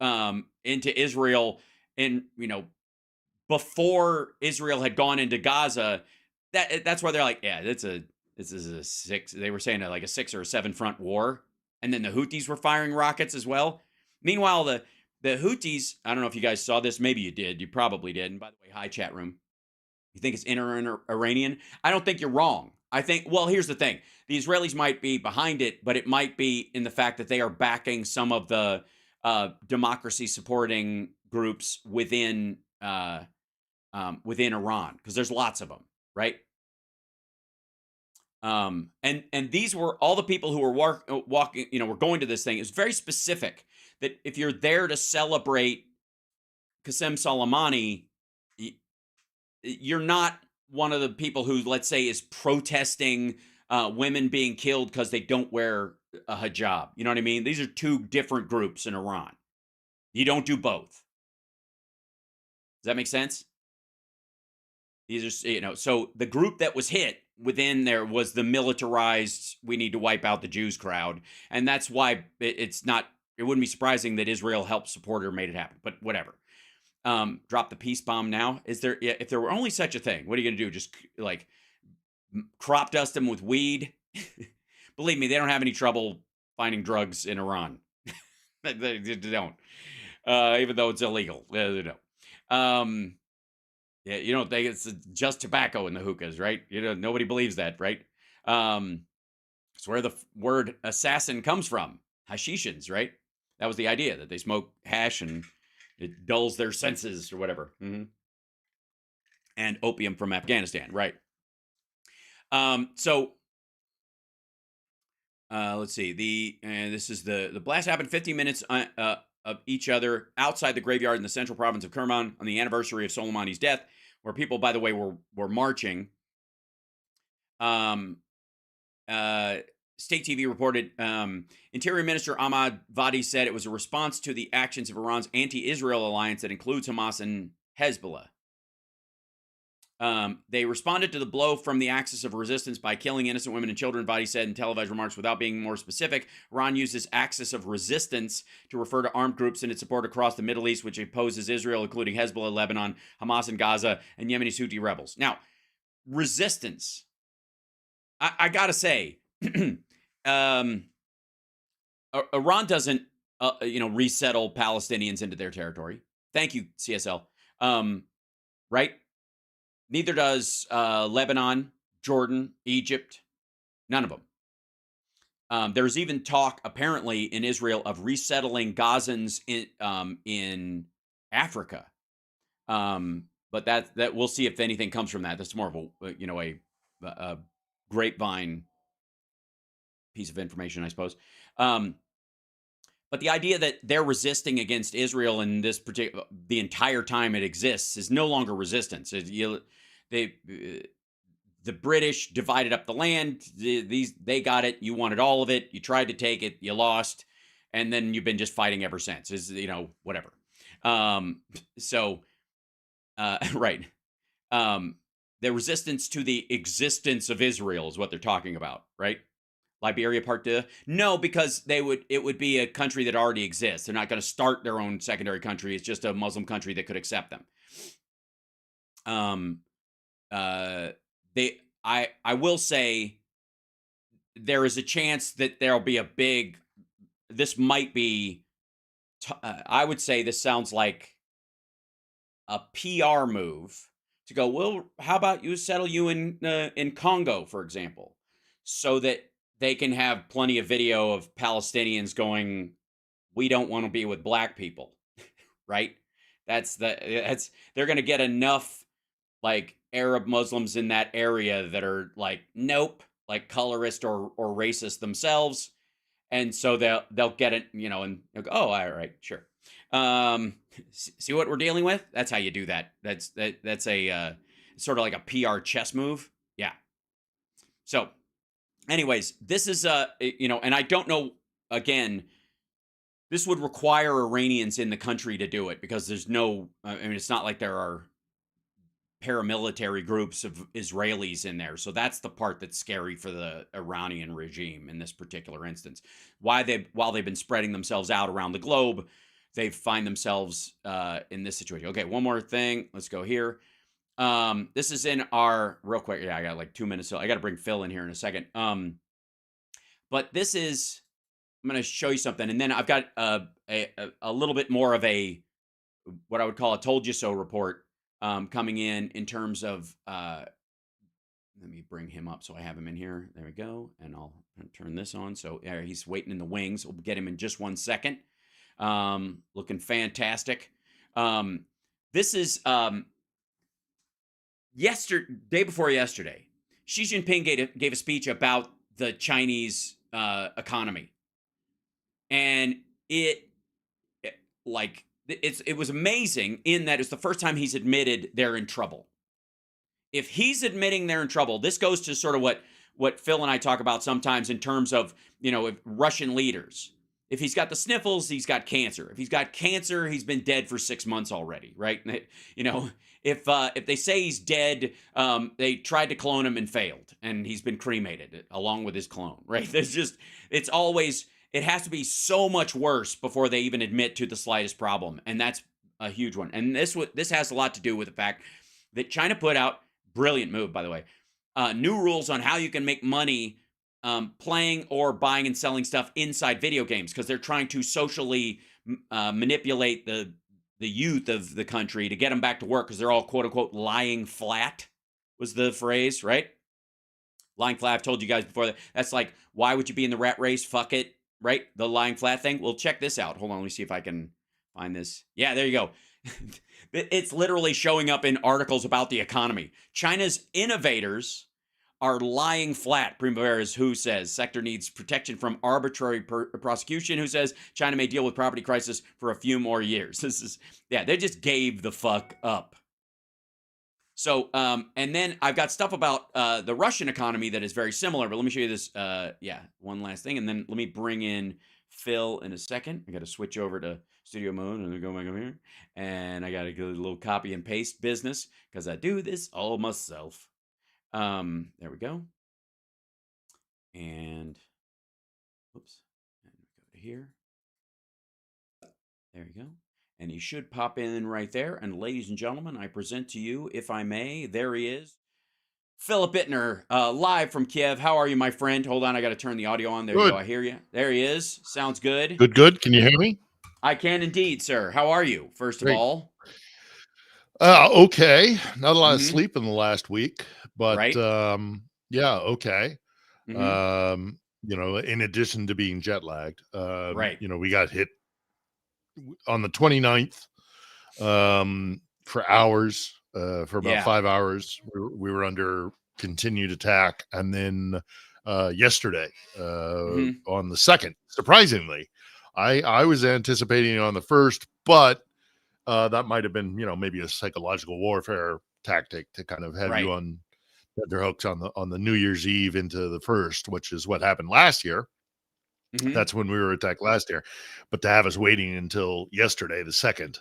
Israel, and before Israel had gone into Gaza, that's where they're like, yeah, this is a 6. They were saying like a 6 or a 7 front war, and then the Houthis were firing rockets as well. Meanwhile, the Houthis, I don't know if you guys saw this. Maybe you did. You probably did. And by the way, hi chat room. You think it's Iranian? I don't think you're wrong. I think, well, here's the thing. The Israelis might be behind it, but it might be in the fact that they are backing some of the democracy supporting groups within Iran, because there's lots of them, right? And these were all the people who were walking, were going to this thing. It's very specific that if you're there to celebrate Qasem Soleimani, you're not one of the people who, let's say, is protesting women being killed because they don't wear a hijab. You know what I mean? These are two different groups in Iran. You don't do both. Does that make sense? These are, so the group that was hit within there was the militarized, we need to wipe out the Jews crowd. And that's why it wouldn't be surprising that Israel helped support or made it happen, but whatever. Drop the peace bomb now. If there were only such a thing, what are you going to do? Just like crop dust them with weed? Believe me, they don't have any trouble finding drugs in Iran. They don't. Even though it's illegal. They don't. Yeah, you don't think it's just tobacco in the hookahs, right? Nobody believes that, right? It's where the word assassin comes from. Hashishans, right? That was the idea, that they smoke hash and it dulls their senses or whatever. Mm-hmm. And opium from Afghanistan, right? So let's see. This is the blast happened 15 minutes of each other outside the graveyard in the central province of Kerman on the anniversary of Soleimani's death, where people, by the way, were marching. State TV reported Interior Minister Ahmad Vadi said it was a response to the actions of Iran's anti-Israel alliance that includes Hamas and Hezbollah. They responded to the blow from the axis of resistance by killing innocent women and children, Vadi said in televised remarks. Without being more specific, Iran uses axis of resistance to refer to armed groups in its support across the Middle East, which opposes Israel, including Hezbollah, Lebanon, Hamas in Gaza, and Yemeni Houthi rebels. Now, resistance. I gotta say, Iran doesn't, resettle Palestinians into their territory. Thank you, CSL. Right? Neither does Lebanon, Jordan, Egypt. None of them. There's even talk, apparently, in Israel of resettling Gazans in Africa. But that we'll see if anything comes from that. That's more of a grapevine piece of information, I suppose. But the idea that they're resisting against Israel in this particular, the entire time it exists, is no longer resistance. The British divided up the land. They got it. You wanted all of it. You tried to take it. You lost, and then you've been just fighting ever since. Whatever. Right. The resistance to the existence of Israel is what they're talking about, right? Liberia Part 2? No, because it would be a country that already exists. They're not going to start their own secondary country. It's just a Muslim country that could accept them. I will say there is a chance that there'll be this might be, I would say this sounds like a PR move to go, well, how about you settle you in Congo, for example, so that they can have plenty of video of Palestinians going, we don't want to be with black people, right? They're going to get enough like Arab Muslims in that area that are like, nope, like colorist or racist themselves. And so they'll get it, and they'll go, oh, all right, sure. See what we're dealing with? That's how you do that. That's a sort of like a PR chess move. Yeah. So anyways, this is, and I don't know, again, this would require Iranians in the country to do it because there's it's not like there are paramilitary groups of Israelis in there. So that's the part that's scary for the Iranian regime in this particular instance. While they've been spreading themselves out around the globe, they find themselves in this situation. Okay, one more thing. Let's go here. This is in our, real quick. Yeah, I got like 2 minutes. So I got to bring Phil in here in a second. But this is, I'm going to show you something. And then I've got a little bit more of what I would call a told you so report coming in terms of, let me bring him up so I have him in here. There we go. And I'll turn this on. So he's waiting in the wings. We'll get him in just 1 second. Looking fantastic. This is day before yesterday. Xi Jinping gave a speech about the Chinese economy, and it was amazing in that it's the first time he's admitted they're in trouble. If he's admitting they're in trouble, this goes to sort of what Phil and I talk about sometimes in terms of, Russian leaders. If he's got the sniffles, he's got cancer. If he's got cancer, he's been dead for 6 months already, right? If they say he's dead, they tried to clone him and failed, and he's been cremated along with his clone, right? It has to be so much worse before they even admit to the slightest problem, and that's a huge one. And this has a lot to do with the fact that China put out, brilliant move, by the way, new rules on how you can make money playing or buying and selling stuff inside video games, because they're trying to socially manipulate the youth of the country to get them back to work, because they're all quote unquote lying flat was the phrase, right? Lying flat. I've told you guys before that's like, why would you be in the rat race? Fuck it, right? The lying flat thing. Well, check this out. Hold on, let me see if I can find this. Yeah, there you go. It's literally showing up in articles about the economy. China's innovators are lying flat. Primavera's Who says sector needs protection from arbitrary prosecution. Who says China may deal with property crisis for a few more years. They just gave the fuck up. So, and then I've got stuff about the Russian economy that is very similar. But let me show you this. Yeah, one last thing, and then let me bring in Phil in a second. I got to switch over to studio mode and go back over here, and I got to do a little copy and paste business because I do this all myself. There we go. And oops, and go to here. There you go. And he should pop in right there. And ladies and gentlemen, I present to you, if I may, there he is. Philip Ittner, live from Kiev. How are you, my friend? Hold on, I got to turn the audio on. There you Good. go. I hear you. There he is. Sounds good. Good, good. Can you hear me? I can indeed, sir. How are you, first of Great. all? Okay. Not a lot of Mm-hmm. sleep in the last week, but Right. yeah, okay. Mm-hmm. In addition to being jet lagged, Right. we got hit on the 29th for hours, for about Yeah. 5 hours. We were under continued attack, and then yesterday Mm-hmm. on the 2nd, surprisingly, I was anticipating on the 1st, but that might have been, maybe a psychological warfare tactic to kind of have you Right. on tenterhooks on the New Year's Eve into the 1st, which is what happened last year. Mm-hmm. That's when we were attacked last year. But to have us waiting until yesterday, the 2nd,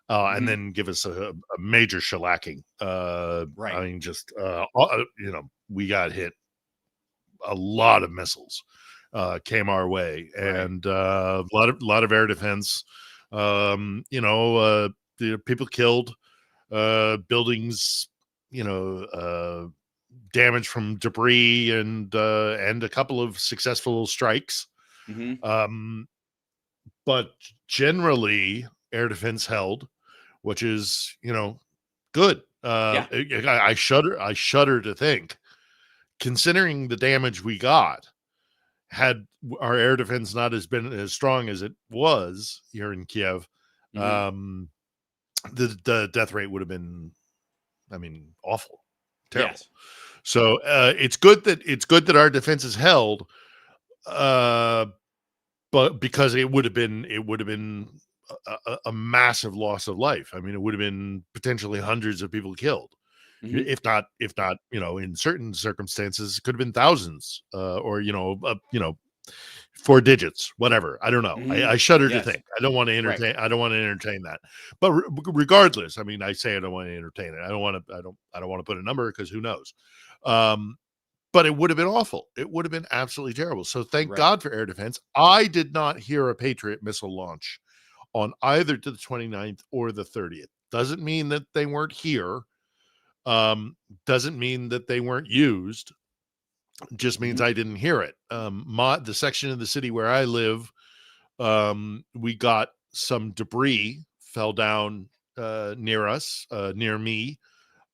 and Mm-hmm. then give us a major shellacking. I Right. mean, just we got hit. A lot of missiles came our way, Right. and a lot of air defense. The people killed, buildings, damage from debris, and a couple of successful strikes. Mm-hmm. Um, but generally, air defense held, which is good. Yeah. I shudder. I shudder to think, considering the damage we got, had our air defense not as been as strong as it was here in Kiev, Mm-hmm. um, the death rate would have been, I mean, awful, terrible. Yes. So it's good that our defense is held, uh, but because it would have been a massive loss of life. I mean, it would have been potentially hundreds of people killed, Mm-hmm. if not, in certain circumstances, it could have been thousands, or 4 digits, whatever. I don't know. Mm-hmm. I shudder to Yes. think. I don't want to Right. entertain. I don't want to entertain that. But regardless, I mean, I say I don't want to entertain it. I don't want to. I don't want to put a number because who knows. Um, but it would have been awful. It would have been absolutely terrible. So thank Right. God for air defense. I did not hear a Patriot missile launch on either to the 29th or the 30th. Doesn't mean that they weren't here. Doesn't mean that they weren't used. Just means Mm-hmm. I didn't hear it. The section of the city where I live, we got some debris fell down near us, near me,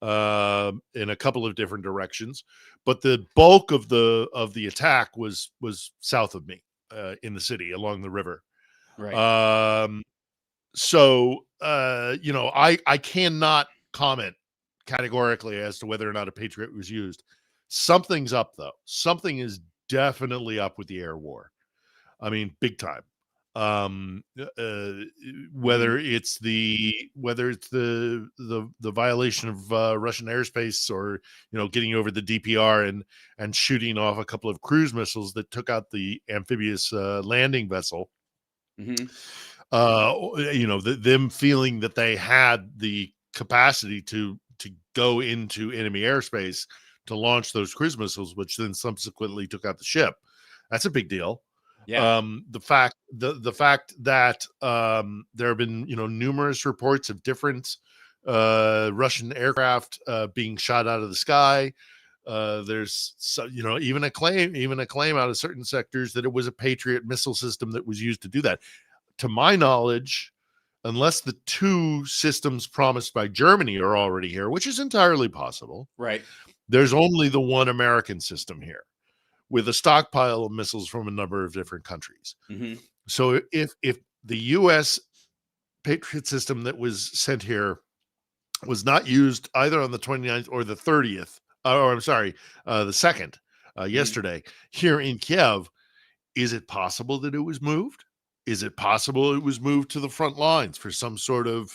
in a couple of different directions, but the bulk of the attack was south of me, in the city along the river. Right. Um, so I cannot comment categorically as to whether or not a Patriot was used. Something's up, though. Something is definitely up with the air war. I mean, big time. Um, uh, Mm-hmm. whether it's the violation of Russian airspace, or getting over the DPR and shooting off a couple of cruise missiles that took out the amphibious landing vessel. Mm-hmm. Them feeling that they had the capacity to go into enemy airspace to launch those cruise missiles, which then subsequently took out the ship. That's a big deal. Yeah. The fact that there have been numerous reports of different Russian aircraft being shot out of the sky. There's even a claim out of certain sectors that it was a Patriot missile system that was used to do that. To my knowledge, unless the 2 systems promised by Germany are already here, which is entirely possible, Right. there's only the one American system here, with a stockpile of missiles from a number of different countries. Mm-hmm. So if the U.S. Patriot system that was sent here was not used either on the 29th or the 30th, or I'm sorry, the 2nd, Mm-hmm. yesterday, here in Kiev, is it possible that it was moved? Is it possible it was moved to the front lines for some sort of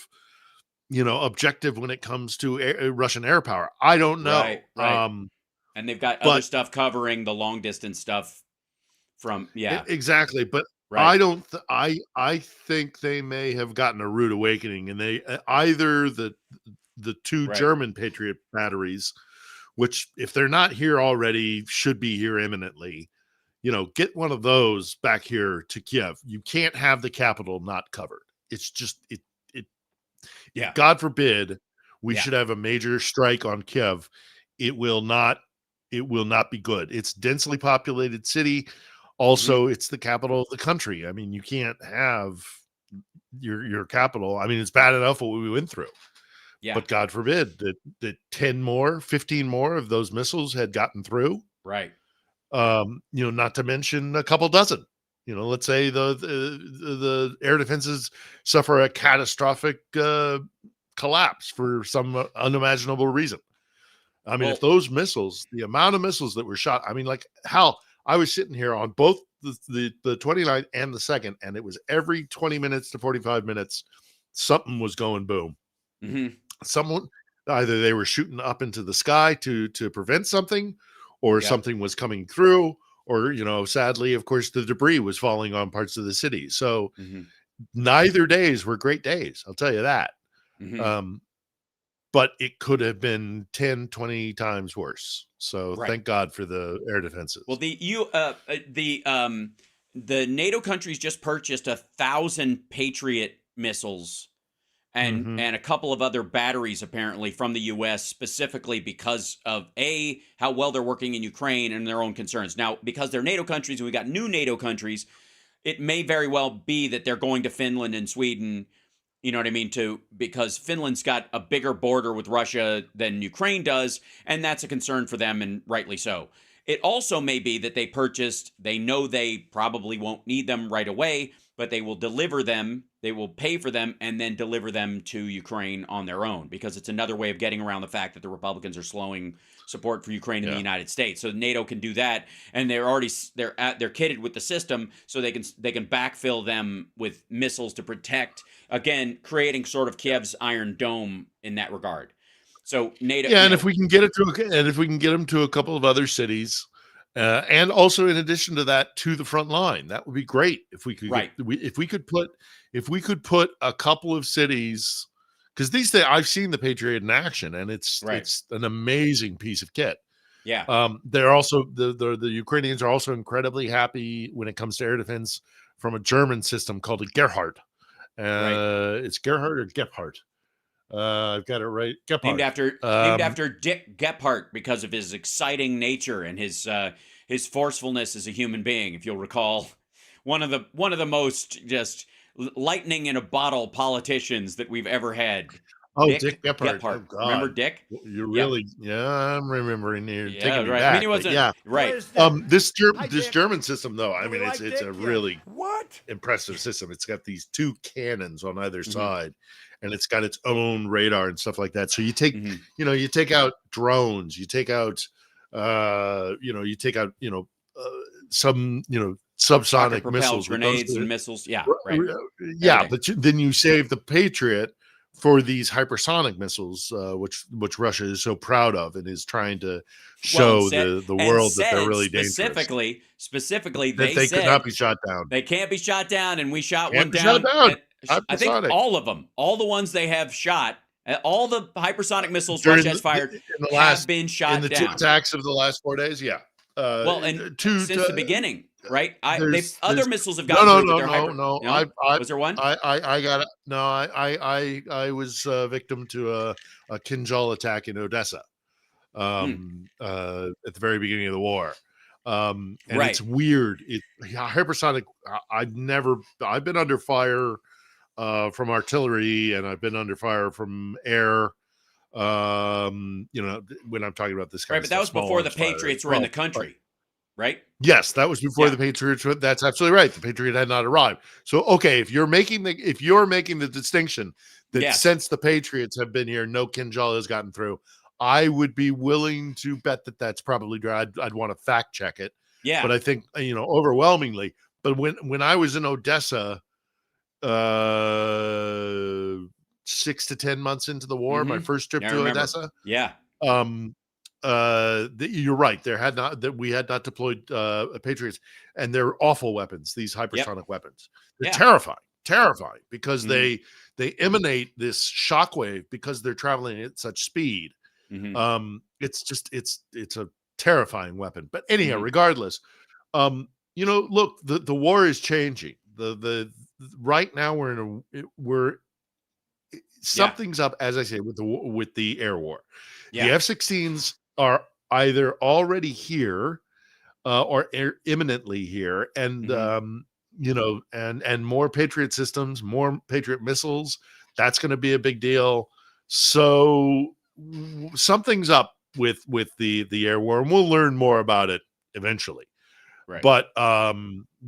objective when it comes to Russian air power. I don't know. Right. And they've got other But stuff covering the long distance stuff from exactly. But right. I don't. I think they may have gotten a rude awakening, and they either the two German Patriot batteries, which if they're not here already, should be here imminently. Get one of those back here to Kiev. You can't have the capital not covered. It's just if God forbid we should have a major strike on Kiev, it will not be good. It's a densely populated city. Also, it's the capital of the country. I mean, you can't have your capital. I mean, it's bad enough what we went through. Yeah. But God forbid that 10 more, 15 more of those missiles had gotten through. Right. Not to mention a couple dozen. Let's say the air defenses suffer a catastrophic collapse for some unimaginable reason. I mean, if those missiles, the amount of missiles that were shot, I mean, like Hal, I was sitting here on both the 29th and the 2nd, and it was every 20 minutes to 45 minutes, something was going boom. Mm-hmm. Someone, either they were shooting up into the sky to prevent something, or something was coming through, or, sadly, of course, the debris was falling on parts of the city. So neither days were great days. I'll tell you that. But it could have been 10, 20 times worse. So thank God for the air defenses. Well, the NATO countries just purchased 1,000 Patriot missiles and a couple of other batteries apparently from the U.S. specifically because of how well they're working in Ukraine and their own concerns. Now, because they're NATO countries and we got new NATO countries, it may very well be that they're going to Finland and Sweden. You know what I mean? Because Finland's got a bigger border with Russia than Ukraine does, and that's a concern for them, and rightly so. It also may be that they know they probably won't need them right away, but they will deliver them, they will pay for them, and then deliver them to Ukraine on their own, because it's another way of getting around the fact that the Republicans are slowing support for Ukraine in the United States. So NATO can do that, and they're kitted with the system, so they can backfill them with missiles to protect, again, creating sort of Kiev's Iron Dome in that regard. So NATO, and if we can get them to a couple of other cities. And also, in addition to that, to the front line, that would be great if we could. If we could put a couple of cities, because these things I've seen the Patriot in action, and it's an amazing piece of kit. Yeah. They're also the Ukrainians are also incredibly happy when it comes to air defense from a German system called a Gerhardt. It's Gerhardt or Gephardt. I've got it right. Gephardt. Named after Dick Gephardt because of his exciting nature and his forcefulness as a human being. If you'll recall, one of the most just lightning in a bottle politicians that we've ever had. Oh, Dick Gephardt. Oh, God. Remember Dick? You're really, I'm remembering here. Yeah, taking me right. back, I mean, he wasn't right. This German system, though, I mean, it's a really impressive system. It's got these two cannons on either side, and it's got its own radar and stuff like that. So you take, you take out drones, you take out, some, subsonic missiles, grenades and missiles. Yeah, right. But then you save the Patriot for these hypersonic missiles, which Russia is so proud of and is trying to show the world that they're really dangerous. Specifically, they could not be shot down. They can't be shot down, and we shot one down. I think all of them, all the ones they have shot, all the hypersonic missiles Russia has fired have been shot down. In the two attacks of the last 4 days, since the beginning. Right? Other missiles have gone through. No. Was there one? I got it. No, I was victim to a Kinjal attack in Odessa at the very beginning of the war. And it's weird. Hypersonic. I've been under fire from artillery, and I've been under fire from air. When I'm talking about this kind of stuff. But that was before the Patriots were in the country. Right? Yes, that was before the Patriots. That's absolutely right. The Patriot had not arrived. So, okay, if you're making the distinction that since the Patriots have been here, no Kinjal has gotten through, I would be willing to bet that that's probably true. I'd want to fact check it. Yeah, but I think overwhelmingly. But when I was in Odessa, 6 to 10 months into the war, my first trip I to remember. Odessa. Yeah. You're right. We had not deployed Patriots, and they're awful weapons. These Yep. hypersonic weapons. They're Yeah. terrifying because they emanate this shockwave because they're traveling at such speed. It's a terrifying weapon. But anyhow, regardless, look, the war is changing. The right now we're something's up, as I say, with the air war. The Yeah. F-16s are either already here or imminently here, and and more Patriot systems, more Patriot missiles. That's going to be a big deal. So something's up with the air war, and we'll learn more about it eventually. Right. But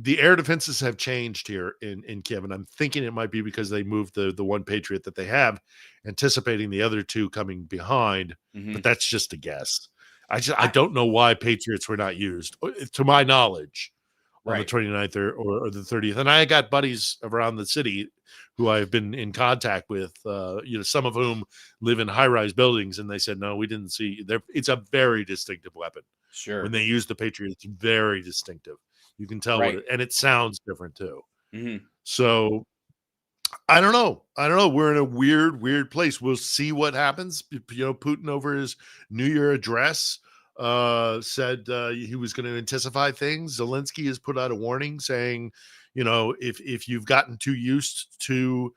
the air defenses have changed here in Kiev, and I'm thinking it might be because they moved the one Patriot that they have, anticipating the other two coming behind. But that's just a guess. I don't know why Patriots were not used, to my knowledge, on the 29th or the 30th. And I got buddies around the city who I've been in contact with, some of whom live in high-rise buildings, and they said, no, we didn't see. It's a very distinctive weapon. Sure. When they use the Patriot, it's very distinctive. You can tell and it sounds different too. So I don't know. We're in a weird place. We'll see what happens. Putin over his New Year address said he was going to intensify things. Zelensky has put out a warning saying, if you've gotten too used to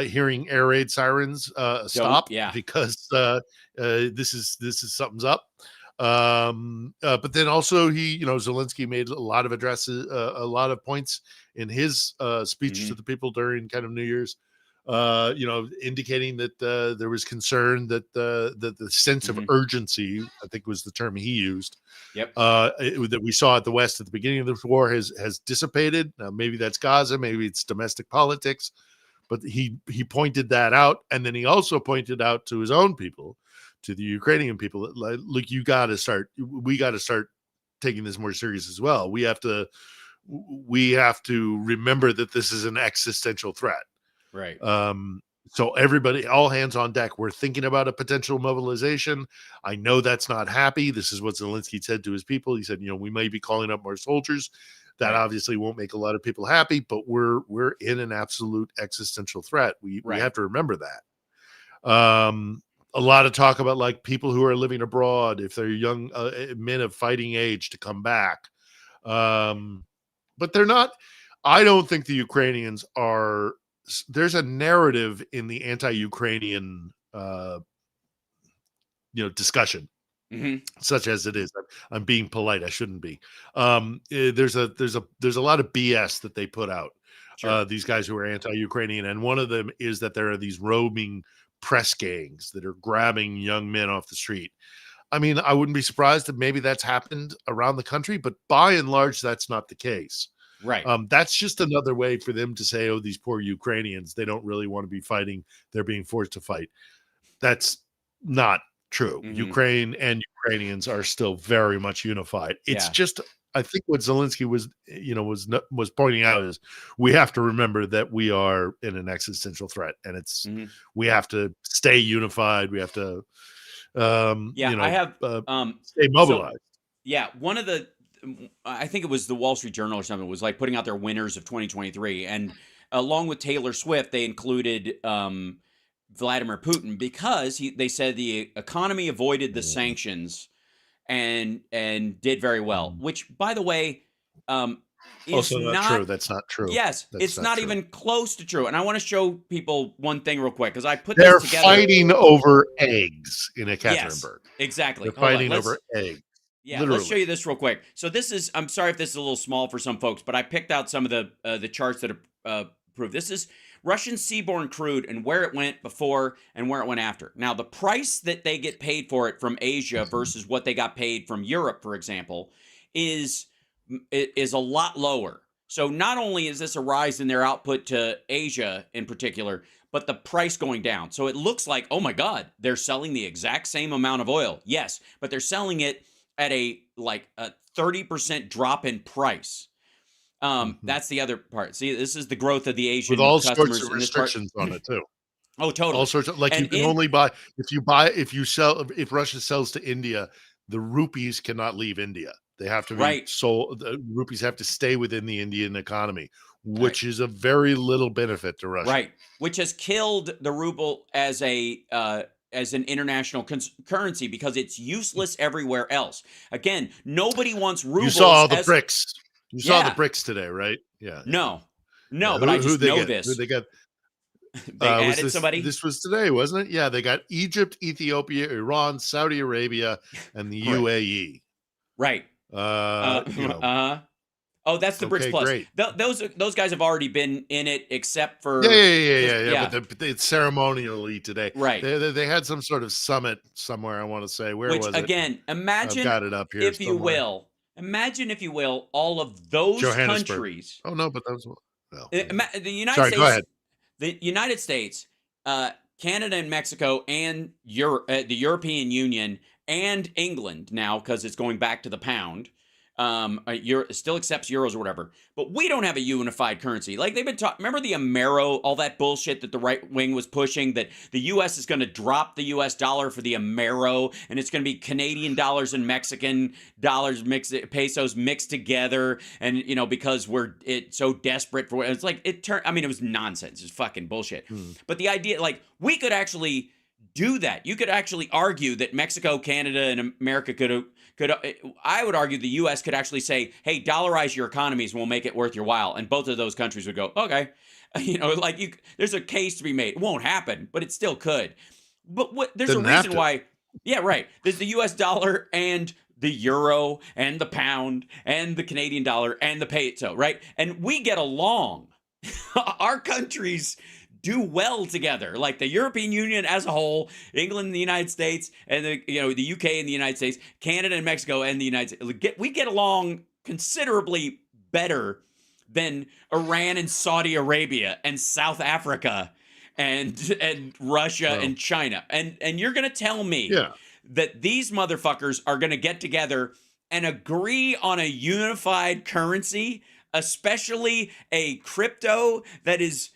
hearing air raid sirens, stop, because this is something's up. But then also Zelensky made a lot of addresses, a lot of points in his speech to the people during kind of New Year's, indicating that there was concern that the sense of urgency, I think was the term he used, that we saw at the West at the beginning of the war has dissipated. Now, maybe that's Gaza, maybe it's domestic politics, but he pointed that out. And then he also pointed out to his own people, to the Ukrainian people, that, like, look, we got to start taking this more serious as well. We have to remember that this is an existential threat. Right. So everybody, all hands on deck. We're thinking about a potential mobilization. I know that's not happy. This is what Zelensky said to his people. He said, we may be calling up more soldiers. That obviously won't make a lot of people happy, but we're in an absolute existential threat. We have to remember that. A lot of talk about, like, people who are living abroad, if they're young men of fighting age, to come back. But they're not. I don't think the Ukrainians are. There's a narrative in the anti-Ukrainian, discussion, such as it is. I'm being polite. I shouldn't be. There's a lot of BS that they put out. Sure. These guys who are anti-Ukrainian, and one of them is that there are these roaming press gangs that are grabbing young men off the street. I mean, I wouldn't be surprised if maybe that's happened around the country, but by and large, that's not the case. Right. That's just another way for them to say, oh, these poor Ukrainians, they don't really want to be fighting. They're being forced to fight. That's not true. Ukraine and Ukrainians are still very much unified. It's just, I think what Zelensky was pointing out is we have to remember that we are in an existential threat, and it's we have to stay unified. We have to, stay mobilized. One of the, I think it was the Wall Street Journal or something, was like putting out their winners of 2023, and along with Taylor Swift, they included Vladimir Putin, because they said the economy avoided the sanctions and did very well, which, by the way, is not true. That's not true. Yes, it's not true. Even close to true. And I want to show people one thing real quick, because I put They're this together. fighting over eggs in Ekaterinburg. Yes, exactly. They're fighting over eggs. Yeah, literally. Let's show you this real quick. So this is, I'm sorry if this is a little small for some folks, but I picked out some of the charts that prove this is Russian seaborne crude and where it went before and where it went after. Now, the price that they get paid for it from Asia versus what they got paid from Europe, for example, is a lot lower. So not only is this a rise in their output to Asia in particular, but the price going down. So it looks like, oh my God, they're selling the exact same amount of oil. Yes, but they're selling it at a 30% drop in price. That's the other part. See, this is the growth of the Asian with all customers sorts of restrictions on it too. Oh, All totally. sorts of, like, you And can only buy if Russia sells to India, the rupees cannot leave India. They have to be right, sold. The rupees have to stay within the Indian economy, right, which is a very little benefit to Russia. right, which has killed the ruble as an international currency because it's useless everywhere else. Again, nobody wants You saw rubles the as BRICS. You saw the yeah. BRICS today, right? Yeah, yeah, No, yeah. no, but I Who just they know get? Who this. they get? They Was added this somebody. this was today, wasn't it? Yeah, they got Egypt, Ethiopia, Iran, Saudi Arabia, and the Correct. UAE. Right. You know, Oh, that's the BRICS okay, Plus. great. Those guys have already been in it, except Yeah, yeah, for yeah, just yeah, yeah. yeah, But it's ceremonially today. right. They had some sort of summit somewhere. I want to say, where Which was it? again, I've imagine got it up here if you somewhere. will, all of those Johannesburg. countries. Oh no, but that was well. Yeah. The United Sorry, go States, ahead. the United States, Canada and Mexico, and the European Union and England now because it's going back to the pound. Still accepts euros or whatever, but we don't have a unified currency. Like they've been talking. Remember the Amero, all that bullshit that the right wing was pushing, that the U.S. is going to drop the U.S. dollar for the Amero, and it's going to be Canadian dollars and Mexican dollars pesos mixed together, and because it's so desperate for it's like it turned. I mean, it was nonsense. It's fucking bullshit. Hmm. But the idea, like, we could actually do that. You could actually argue that Mexico, Canada, and America could. I would argue the U.S. could actually say, "Hey, dollarize your economies, and we'll make it worth your while." And both of those countries would go, "Okay." There's a case to be made. It won't happen, but it still could. But there's Didn't a have reason to. why. Yeah, right. There's the U.S. dollar and the euro and the pound and the Canadian dollar and the peso, right? And we get along. Our countries do well together, like the European Union as a whole, England and the United States, and the UK and the United States, Canada and Mexico and the United States. We get along considerably better than Iran and Saudi Arabia and South Africa and Russia Well, and China. And you're gonna tell me yeah. that these motherfuckers are gonna get together and agree on a unified currency, especially a crypto that is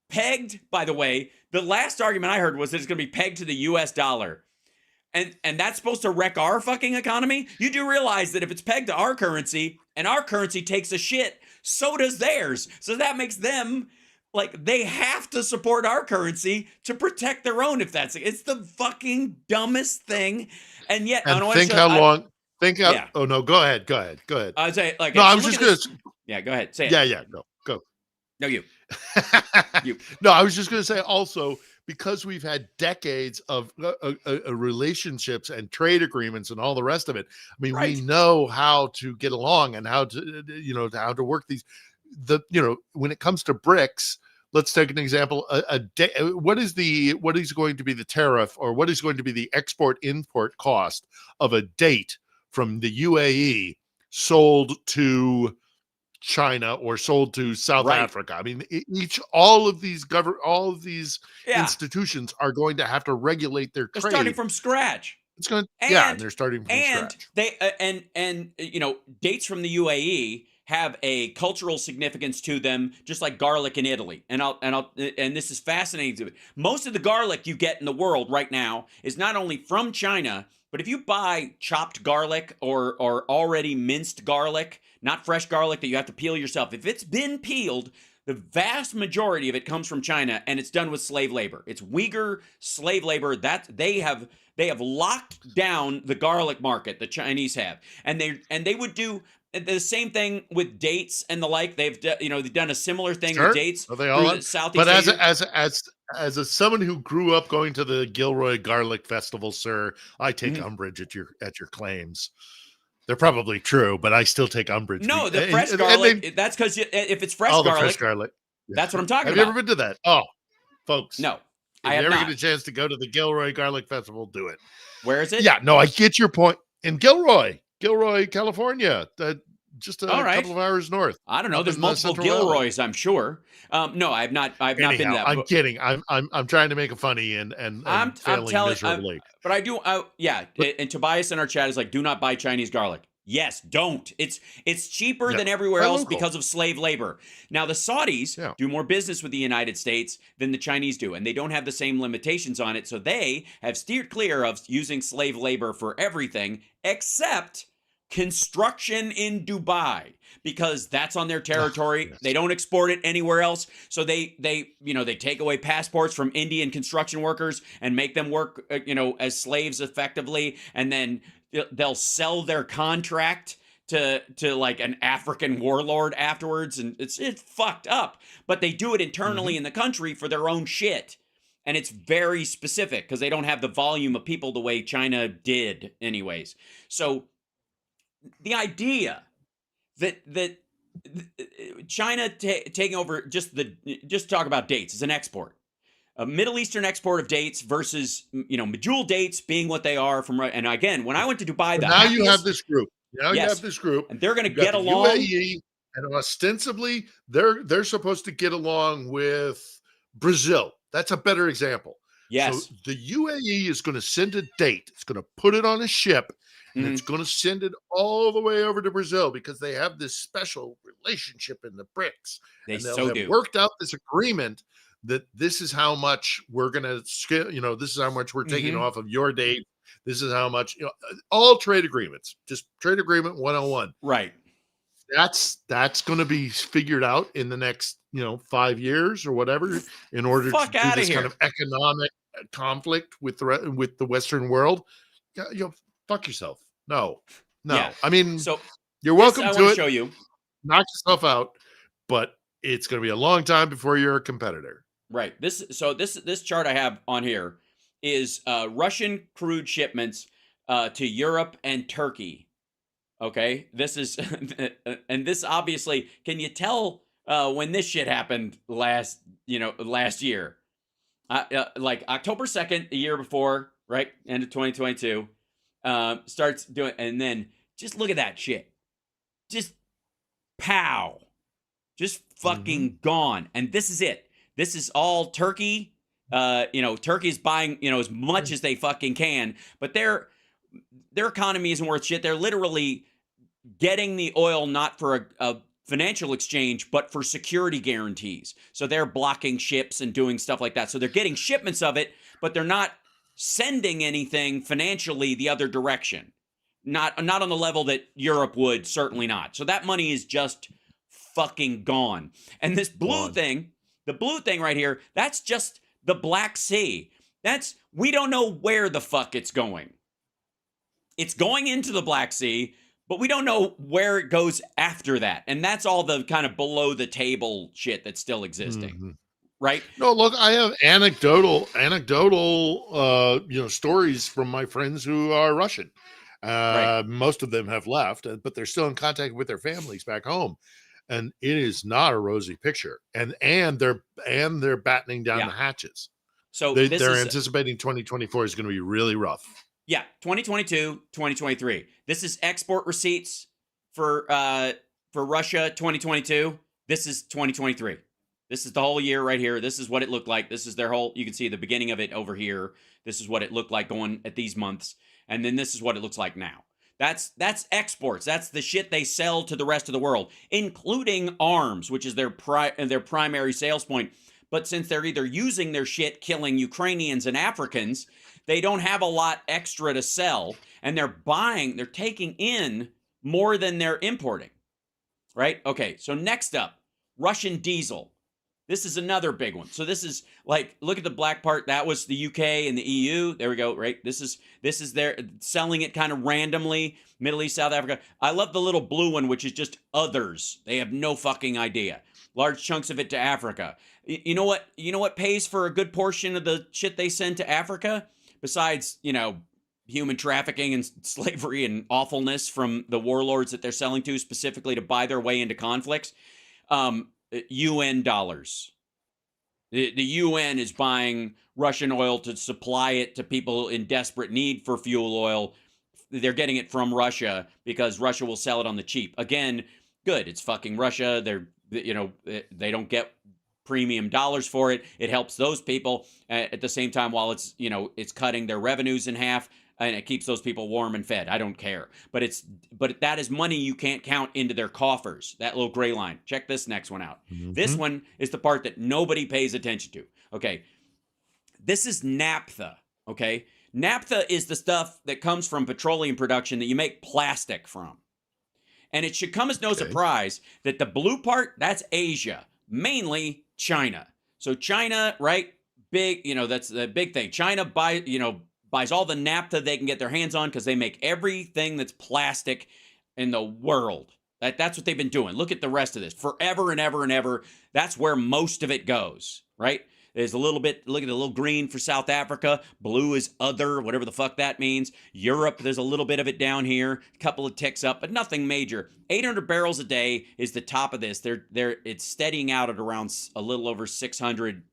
pegged. By the way, the last argument I heard was that it's going to be pegged to the U.S. dollar, and that's supposed to wreck our fucking economy. You do realize that if it's pegged to our currency and our currency takes a shit, so does theirs. So that makes them like they have to support our currency to protect their own. It's the fucking dumbest thing, and yet I And don't want think to. how long. Think how. Yeah, Oh no, go ahead. Go ahead. Go ahead. I'd say like No, I so was look just at this. gonna. Yeah, go ahead. Say it. Yeah, yeah. Go. No, you. You. No, I was just going to say also, because we've had decades of relationships and trade agreements and all the rest of it. I mean, we Right. know how to get along and how to how to work these. When it comes to BRICS, let's take an example. What is going to be the tariff, or what is going to be the export import cost of a date from the UAE sold to China or sold to South Right. Africa? I mean, all of these Yeah. institutions are going to have to regulate their They're starting trade. from scratch. It's going, yeah, and And they're starting from and scratch. they and dates from the UAE have a cultural significance to them, just like garlic in Italy. And this is fascinating to me. Most of the garlic you get in the world right now is not only from China, but if you buy chopped garlic or already minced garlic, not fresh garlic that you have to peel yourself, if it's been peeled, the vast majority of it comes from China, and it's done with slave labor. It's Uyghur slave labor. That they have locked down the garlic market. The Chinese have, and they would do the same thing with dates and the like. They've done a similar thing with Sure, dates so they through all. the Southeast But Asia. as a someone who grew up going to the Gilroy Garlic Festival, sir, I take Mhm. umbrage at your claims. They're probably true, but I still take umbrage. No, the fresh And garlic. That's because if it's fresh all the fresh garlic, garlic. Yeah. that's what I'm talking Have you ever about. been to that? Oh, folks, No, if I you have ever get not. a chance to go to the Gilroy Garlic Festival, do it. Where is it? Yeah, no, I get your point. In Gilroy, California, just All a right. couple of hours north, I don't know. up There's in the multiple Central Valley. Gilroys, I'm sure. No, I've not. I've not been to Anyhow, that. I'm But kidding. I'm trying to make a funny and I'm failing telling. miserably. But I do. Yeah. But And Tobias in our chat is like, do not buy Chinese garlic. Yes, don't. It's cheaper Yeah, than everywhere buy else local. because of slave labor. Now the Saudis Yeah. do more business with the United States than the Chinese do, and they don't have the same limitations on it, so they have steered clear of using slave labor for everything except construction in Dubai because that's on their territory. They Yes. don't export it anywhere else. So they take away passports from Indian construction workers and make them work as slaves effectively, and then they'll sell their contract to like an African warlord afterwards, and it's fucked up. But they do it internally Mhm. in the country for their own shit. And it's very specific because they don't have the volume of people the way China did, anyways. So the idea that China taking over just talk about dates as an export, a Middle Eastern export of dates versus medjool dates being what they are from, and again, when I went to Dubai, So the now you have happiest, this group. Now you have yes, this group. and they're going to You've got get the along. UAE, and ostensibly they're supposed to get along with Brazil. That's a better example. So Yes. the UAE is going to send a date. It's going to put it on a ship, and it's Mhm. going to send it all the way over to Brazil because they have this special relationship in the BRICS, They and they'll so have do. worked out this agreement that this is how much we're going to scale. This is how much we're taking Mhm. off of your date. This is how much. All trade agreements, just trade agreement 101. Right. That's going to be figured out in the next 5 years or whatever in order to Fuck do out of this kind here. of economic conflict with the Western world. Yeah, fuck yourself. No, Yeah. no. I mean, So you're this welcome I want to to it. show you. Knock yourself out, but it's going to be a long time before you're a competitor. Right. This chart I have on here is Russian crude shipments to Europe and Turkey. Okay, this is, and this obviously, can you tell when this shit happened last year? Like October 2nd, the year before, right? End of 2022, starts doing, and then just look at that shit. Just pow. Just Mm-hmm. fucking gone. And this is it. This is all Turkey. Turkey's buying, as much as they fucking can, but their economy isn't worth shit. They're literally getting the oil not for a financial exchange, but for security guarantees. So they're blocking ships and doing stuff like that. So they're getting shipments of it, but they're not sending anything financially the other direction. Not on the level that Europe would, certainly not. So that money is just fucking gone. And this blue Gone. thing, the blue thing right here, that's just the Black Sea. We don't know where the fuck it's going. It's going into the Black Sea, but we don't know where it goes after that. And that's all the kind of below the table shit that's still existing. Mm-hmm. Right? No, look, I have anecdotal, stories from my friends who are Russian. Right. Most of them have left, but they're still in contact with their families back home, and it is not a rosy picture. And they're battening down the hatches. So They're anticipating 2024 is going to be really rough. Yeah, 2022, 2023. This is export receipts for Russia 2022. This is 2023. This is the whole year right here. This is what it looked like. This is their whole, you can see the beginning of it over here. This is what it looked like going at these months. And then this is what it looks like now. That's exports. That's the shit they sell to the rest of the world, including arms, which is their primary sales point. But since they're either using their shit killing Ukrainians and Africans, they don't have a lot extra to sell, and they're taking in more than they're importing. Right? Okay, so next up, Russian diesel. This is another big one. So this is like, look at the black part. That was the UK and the EU. There we go, right? This is their selling it kind of randomly. Middle East, South Africa. I love the little blue one, which is just others. They have no fucking idea. Large chunks of it to Africa. You know what pays for a good portion of the shit they send to Africa? Besides, human trafficking and slavery and awfulness from the warlords that they're selling to specifically to buy their way into conflicts. UN dollars. The UN is buying Russian oil to supply it to people in desperate need for fuel oil. They're getting it from Russia because Russia will sell it on the cheap. Again, good. It's fucking Russia. They don't get premium dollars for it. It helps those people at the same time while it's cutting their revenues in half. and it keeps those people warm and fed. I don't care. But that is money you can't count into their coffers. That little gray line. Check this next one out. This one is the part that nobody pays attention to. Okay. This is naphtha. Okay. Naphtha is the stuff that comes from petroleum production that you make plastic from. And it should come as no surprise that the blue part, that's Asia, mainly China. So China, right? Big, that's the big thing. China buys all the naphtha they can get their hands on because they make everything that's plastic in the world. That's what they've been doing. Look at the rest of this. Forever and ever and ever. That's where most of it goes, right? There's a little bit, look at the little green for South Africa. Blue is other, whatever the fuck that means. Europe, there's a little bit of it down here. A couple of ticks up, but nothing major. 800 barrels a day is the top of this. It's steadying out at around a little over 600,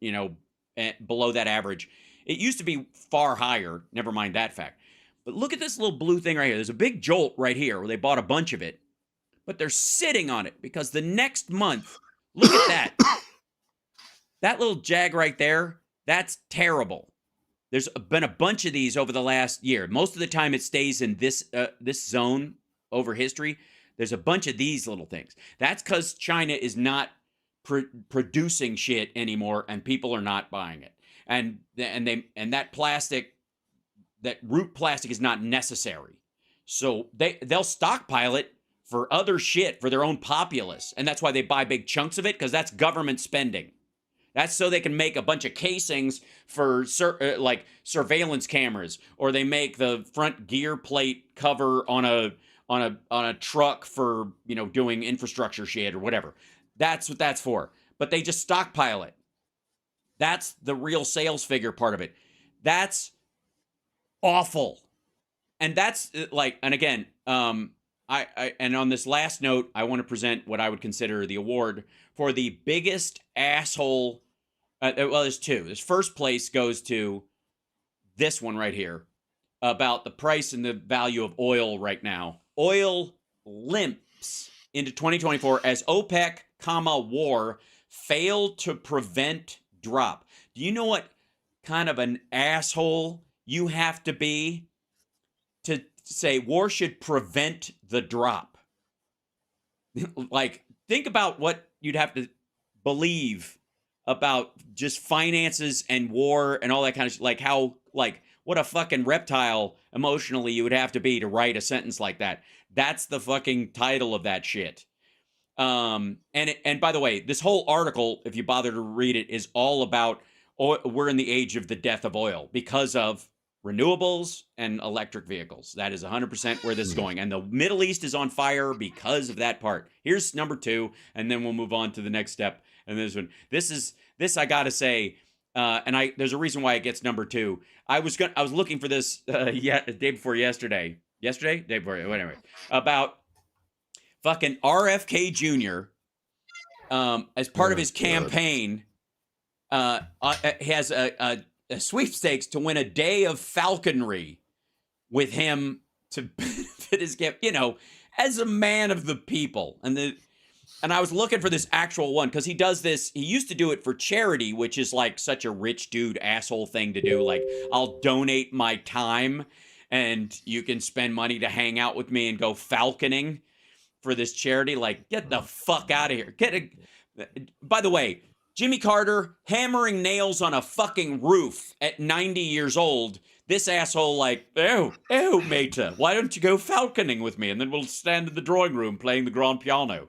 below that average. It used to be far higher. Never mind that fact. But look at this little blue thing right here. There's a big jolt right here where they bought a bunch of it. But they're sitting on it because the next month, look at that. That little jag right there, that's terrible. There's been a bunch of these over the last year. Most of the time it stays in this zone over history. There's a bunch of these little things. That's because China is not producing shit anymore and people are not buying it. And that plastic, that root plastic is not necessary. So they'll stockpile it for other shit for their own populace. And that's why they buy big chunks of it, because that's government spending. That's so they can make a bunch of casings for like surveillance cameras, or they make the front gear plate cover on a truck for, doing infrastructure shit or whatever. That's what that's for. But they just stockpile it. That's the real sales figure part of it. That's awful. And that's and again, and on this last note, I want to present what I would consider the award for the biggest asshole. Well, there's two. This first place goes to this one right here about the price and the value of oil right now. Oil limps into 2024 as OPEC, war failed to prevent drop. Do you know what kind of an asshole you have to be to say war should prevent the drop? Think about what you'd have to believe about just finances and war and all that kind of shit. What a fucking reptile emotionally you would have to be to write a sentence like that. That's the fucking title of that shit. And by the way, this whole article, if you bother to read it, is all about we're in the age of the death of oil because of renewables and electric vehicles. That is 100% where this is going. And the Middle East is on fire because of that part. Here's number 2, and then we'll move on to the next step. And this one, this I gotta say, there's a reason why it gets number 2. I was looking for this day before yesterday, day before, whatever, about fucking RFK Jr. As part of his campaign, has a sweepstakes to win a day of falconry with him to benefit his gift, as a man of the people. And I was looking for this actual one because he does this. He used to do it for charity, which is like such a rich dude asshole thing to do. Like, I'll donate my time and you can spend money to hang out with me and go falconing for this charity. Like, get the fuck out of here. By the way, Jimmy Carter hammering nails on a fucking roof at 90 years old. This asshole ew, mate, why don't you go falconing with me? And then we'll stand in the drawing room playing the grand piano.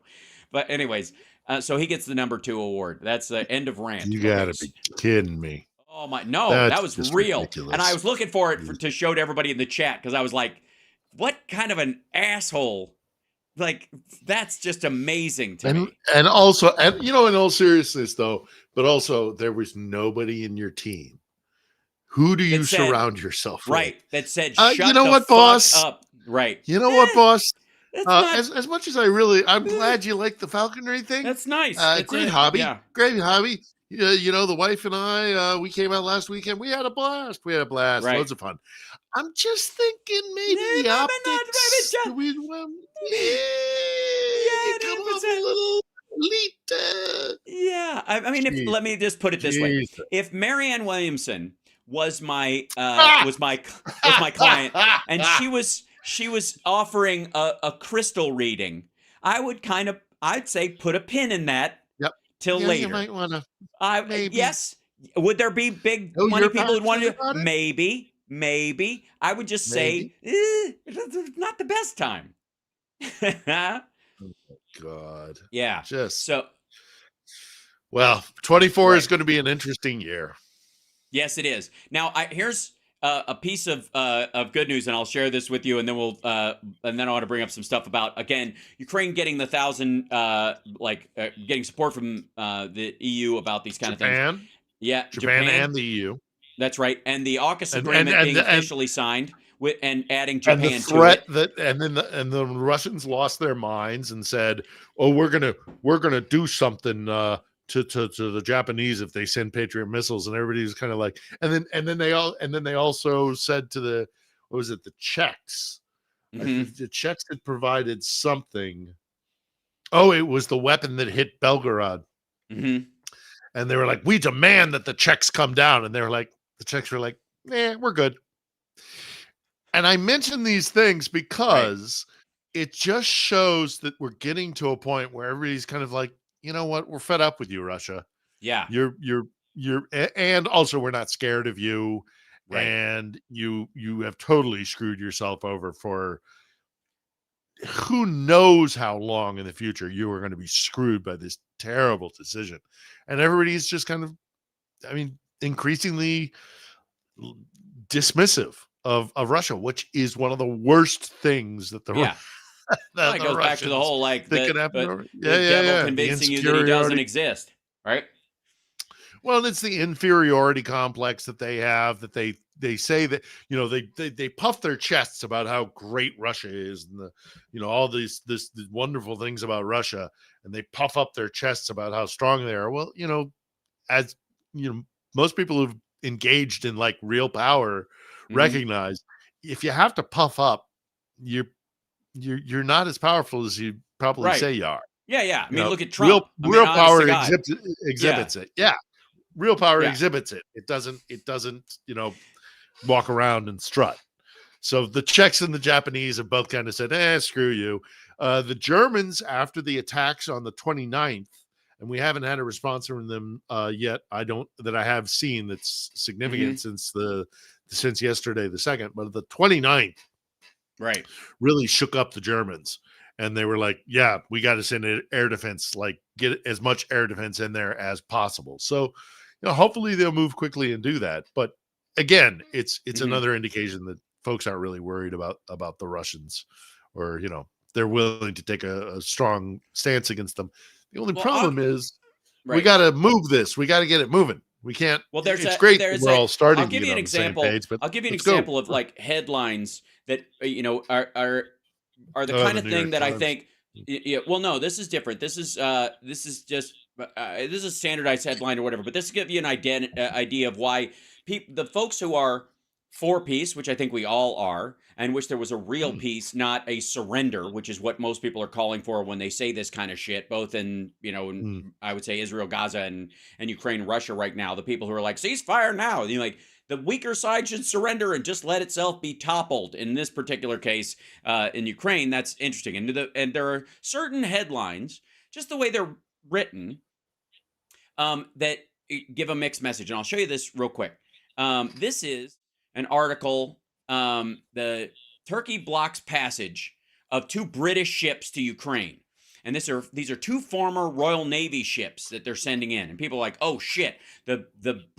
But anyways, so he gets the number 2 award. That's the end of rant. You gotta be kidding me. Oh my, no, that was real. Ridiculous. And I was looking for it to show to everybody in the chat because I was like, what kind of an asshole? That's just amazing to me. And also, in all seriousness though, but also there was nobody in your team. Who do you surround yourself with? Right. That said, shut you know the what, fuck boss? up. Right. You know what, boss? As much as I'm glad you like the falconry thing. That's nice. Great hobby. Yeah. Great hobby. The wife and I, we came out last weekend. We had a blast. Right. Loads of fun. I'm just thinking maybe the optics. Come off a little elite. Yeah. I mean, let me just put it this way. If Marianne Williamson was my client, and she was offering a crystal reading, I'd say put a pin in that Yep. till Yeah, you later. might want to maybe. Yes. Would there be big Oh, money you're people who'd want passionate to do? about it? Maybe. I would just Maybe. say, it's not the best time. Oh my God. Yeah. Just So, well, 24 is right. going to be an interesting year. Yes, it is. Now, here's a piece of good news, and I'll share this with you, and then and then I want to bring up some stuff about, again, Ukraine getting the 1,000, getting support from the EU about these kind of things. Japan, Yeah, Japan Japan. and the EU. That's right, and the AUKUS And agreement being officially signed with and adding and the Japan to threat it. that and the Russians lost their minds and said, "Oh, we're gonna do something to the Japanese if they send Patriot missiles," and everybody was kind of like, and then they also said to the what was it, the Czechs? Mm-hmm. The Czechs had provided something. Oh, it was the weapon that hit Belgorod, Mm-hmm. and they were like, "We demand that the Czechs come down," and they were like, the Czechs were like, we're good." And I mention these things Right. because it just shows that we're getting to a point where everybody's kind of like, you know what, we're fed up with you, Russia. Yeah. And also we're not scared of you, Right. and you have totally screwed yourself over for who knows how long in the future you are going to be screwed by this terrible decision. And everybody's just kind of, I mean, increasingly dismissive of Russia, which is one of the worst things that Yeah. Well, that it the goes back to the Russians whole like that could happen. the devil Yeah. The convincing you that he doesn't inferiority. exist. Right. Well, it's the inferiority complex that they have, that they say that, they puff their chests about how great Russia is, and all these wonderful things about Russia, and they puff up their chests about how strong they are. Well, as most people who've engaged in like real power Mm-hmm. recognize, if you have to puff up, you're not as powerful as you probably Right. say you are. Yeah. Yeah. I mean, look at Real Trump. I mean, real honest to power God. Yeah. exhibits it. Yeah, real power Yeah. exhibits it. It doesn't walk around and strut. So the Czechs and the Japanese have both kind of said, screw you. The Germans, after the attacks on the 29th, and we haven't had a response from them yet, I have seen that's significant Mm-hmm. since yesterday the 2nd, but the 29th Right. really shook up the Germans. And they were like, yeah, we got to send air defense, like get as much air defense in there as possible. So, hopefully they'll move quickly and do that. But again, it's Mm-hmm. another indication that folks aren't really worried about the Russians, or, they're willing to take a strong stance against them. The only problem is we right. got to move this. We got to get it moving. We can't. Well, It's great that we're all starting I'll to give get you an on the same example. page, but I'll give you an let's go. example of like headlines that are the kind The of New thing York that I Times. think. Yeah, well, no, this is different. This is just this is a standardized headline or whatever. But this will give you an idea of why the folks who are for peace, which I think we all are, and wish there was a real peace, not a surrender, which is what most people are calling for when they say this kind of shit, both in I would say Israel, Gaza, and Ukraine, Russia right now. The people who are like ceasefire now, like the weaker side should surrender and just let itself be toppled. In this particular case, in Ukraine, that's interesting. And there are certain headlines, just the way they're written, that give a mixed message. And I'll show you this real quick. This is an article. The Turkey blocks passage of 2 British ships to Ukraine. And these are 2 former Royal Navy ships that they're sending in. And people are like, oh shit, the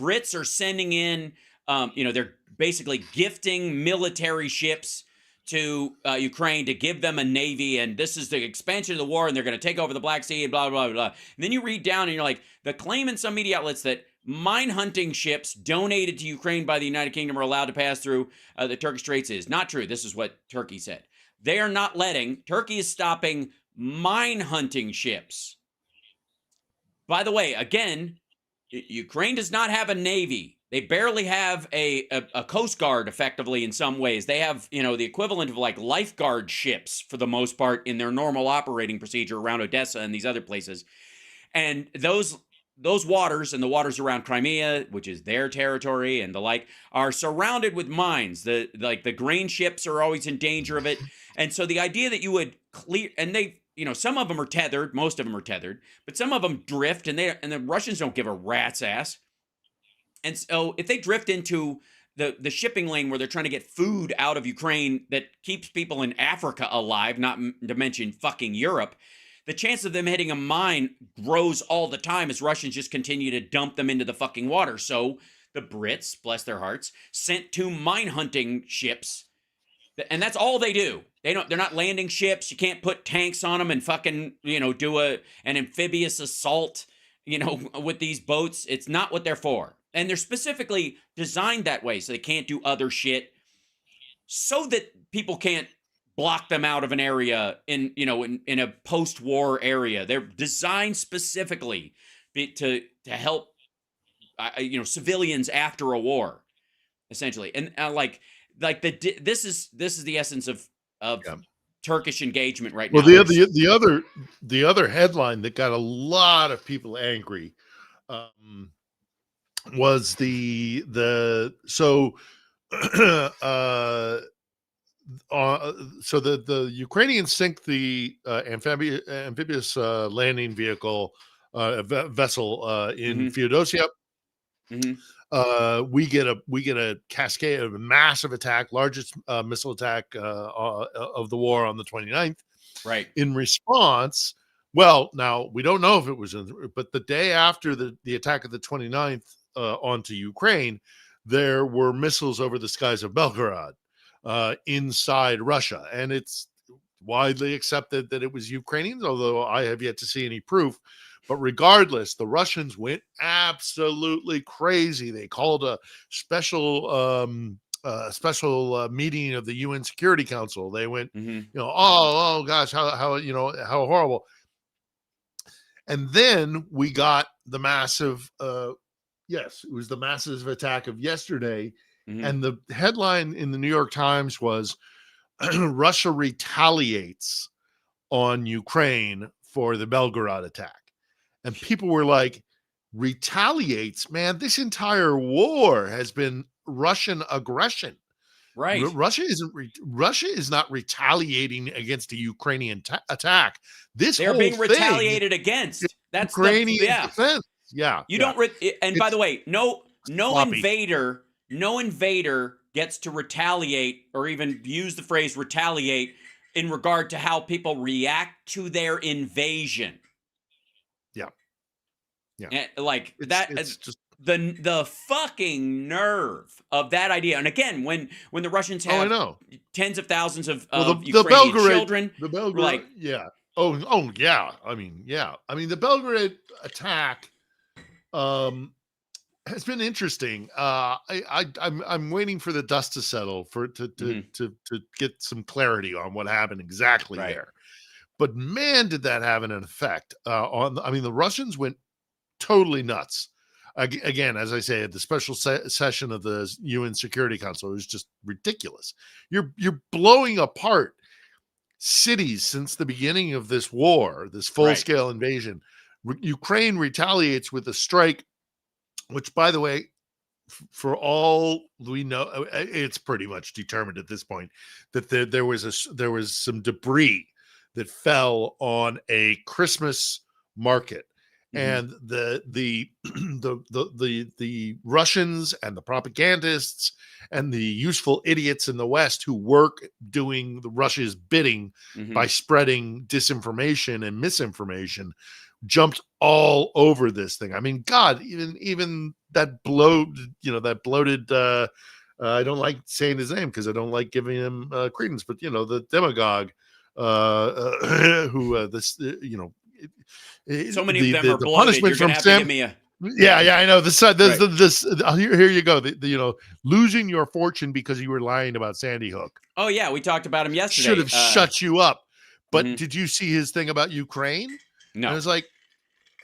Brits are sending in, they're basically gifting military ships to Ukraine to give them a navy, and this is the expansion of the war, and they're going to take over the Black Sea, and blah, blah, blah, blah. And then you read down, and you're like, the claim in some media outlets that mine-hunting ships donated to Ukraine by the United Kingdom are allowed to pass through the Turkish Straits is not true. This is what Turkey said. They are not Turkey is stopping mine-hunting ships. By the way, again, Ukraine does not have a navy. They barely have a Coast Guard, effectively, in some ways. They have, the equivalent of like lifeguard ships for the most part in their normal operating procedure around Odessa and these other places. And those those waters and the waters around Crimea, which is their territory and the like, are surrounded with mines. The grain ships are always in danger of it. And so the idea that you would clear, and they, some of them are tethered, most of them are tethered, but some of them drift, and the Russians don't give a rat's ass. And so if they drift into the shipping lane where they're trying to get food out of Ukraine that keeps people in Africa alive, not to mention fucking Europe, the chance of them hitting a mine grows all the time as Russians just continue to dump them into the fucking water. So the Brits, bless their hearts, sent 2 mine hunting ships, and that's all they do. They're not landing ships. You can't put tanks on them and fucking, do an amphibious assault, with these boats. It's not what they're for. And they're specifically designed that way so they can't do other shit, so that people can't block them out of an area in a post-war area. They're designed specifically to help civilians after a war, essentially. And this is the essence of Yeah. Turkish engagement right now. Well, the other headline that got a lot of people angry was the Ukrainians sink the amphibious landing vehicle vessel in Feodosia. We get a cascade of a massive attack, largest missile attack of the war on the 29th. Right. In response, well, now we don't know if it was, but the day after the attack of the 29th onto Ukraine, there were missiles over the skies of Belgorod. Inside Russia, and it's widely accepted that it was Ukrainians, although I have yet to see any proof. But regardless, the Russians went absolutely crazy. They called a special meeting of the UN Security Council. They went, oh gosh, how horrible. And then we got the massive, it was the massive attack of yesterday. And the headline in the New York Times was Russia retaliates on Ukraine for the Belgorod attack. And people were like, retaliates? Man, this entire war has been Russian aggression. Right. Russia is not retaliating against a Ukrainian attack. They're being retaliated against. That's Ukrainian defense. Yeah. You don't and by the way, no invader gets to retaliate or even use the phrase retaliate in regard to how people react to their invasion. Yeah. And it's just the fucking nerve of that idea. And again, when the Russians have tens of thousands of Ukrainian children, the Belgorod, yeah. Oh yeah. I mean, the Belgorod attack has been interesting. I'm waiting for the dust to settle to get some clarity on what happened exactly there. But man, did that have an effect the Russians went totally nuts. Again, as I say, at the special session of the UN Security Council, it was just ridiculous. You're blowing apart cities since the beginning of this war, this full-scale invasion. Ukraine retaliates with a strike, which, by the way, for all we know, it's pretty much determined at this point that there was some debris that fell on a Christmas market, and the Russians and the propagandists and the useful idiots in the West who work doing Russia's bidding by spreading disinformation and misinformation jumped all over this thing. I mean, God, even that bloated, I don't like saying his name because I don't like giving him credence, but the demagogue who so many of them are bloated. You're gonna have to give me a I know this. Here you go. Losing your fortune because you were lying about Sandy Hook. Oh yeah, we talked about him yesterday. Should have shut you up. But did you see his thing about Ukraine? No. And it was like,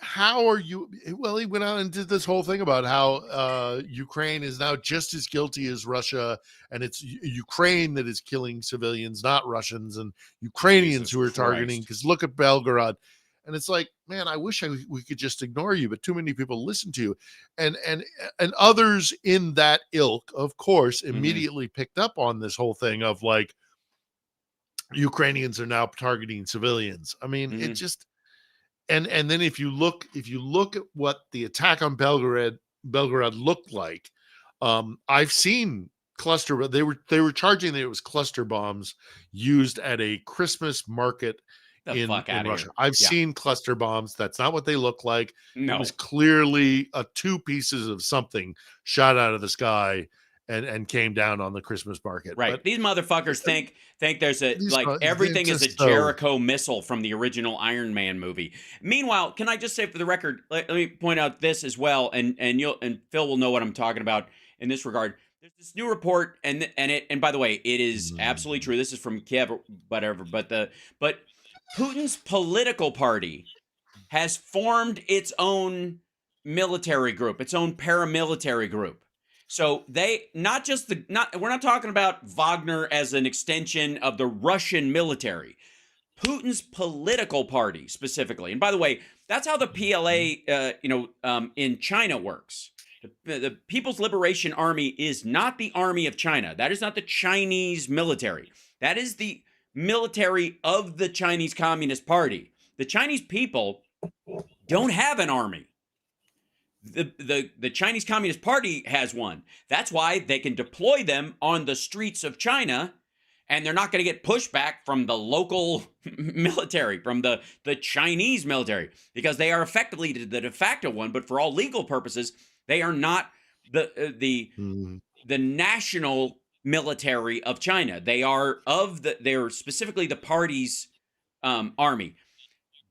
how are you? Well, he went out and did this whole thing about how Ukraine is now just as guilty as Russia, and it's Ukraine that is killing civilians, not Russians and Ukrainians who are targeting. Because look at Belgorod. And it's like, man, I wish we could just ignore you, but too many people listen to you. And others in that ilk, of course, immediately picked up on this whole thing of like, Ukrainians are now targeting civilians. I mean, it just, and then if you look at what the attack on Belgorod looked like, I've seen cluster, they were charging that it was cluster bombs used at a Christmas market The in fuck out of Russia. here. I've Yeah. seen cluster bombs. That's not what they look like. It No. was clearly two pieces of something shot out of the sky and came down on the Christmas market. Right. But These motherfuckers think there's a, like, they're everything is a just so, Jericho missile from the original Iron Man movie. Meanwhile, can I just say for the record, let me point out this as well, and Phil will know what I'm talking about in this regard. There's this new report, and by the way, it is absolutely true. This is from Kiev, whatever. But Putin's political party has formed its own military group, its own paramilitary group. So they we're not talking about Wagner as an extension of the Russian military. Putin's political party specifically. And by the way, that's how the PLA, in China works. The People's Liberation Army is not the army of China. That is not the Chinese military. That is the military of the Chinese Communist Party. The Chinese people don't have an army. The Chinese Communist Party has one. That's why they can deploy them on the streets of China, and they're not going to get pushback from the local military, from the Chinese military, because they are effectively the de facto one. But for all legal purposes, they are not the national military of China. They're specifically the party's army.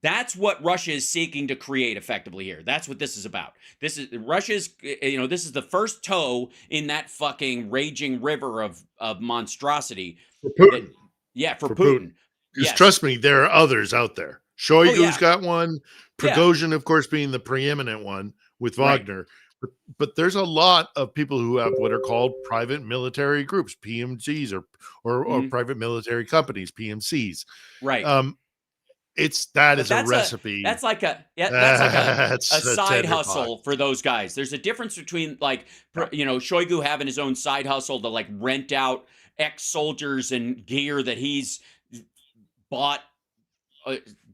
That's what Russia is seeking to create effectively here. That's what this is about. This is Russia's, this is the first toe in that fucking raging river of monstrosity. For Putin. For Putin. Because trust me, there are others out there. Shoigu's got one. Prigozhin, of course, being the preeminent one with Wagner. Right. But there's a lot of people who have what are called private military groups, PMCs, or private military companies, PMCs. Right. That is a recipe. That's like a side hustle for those guys. There's a difference between Shoigu having his own side hustle to like rent out ex-soldiers and gear that he's bought,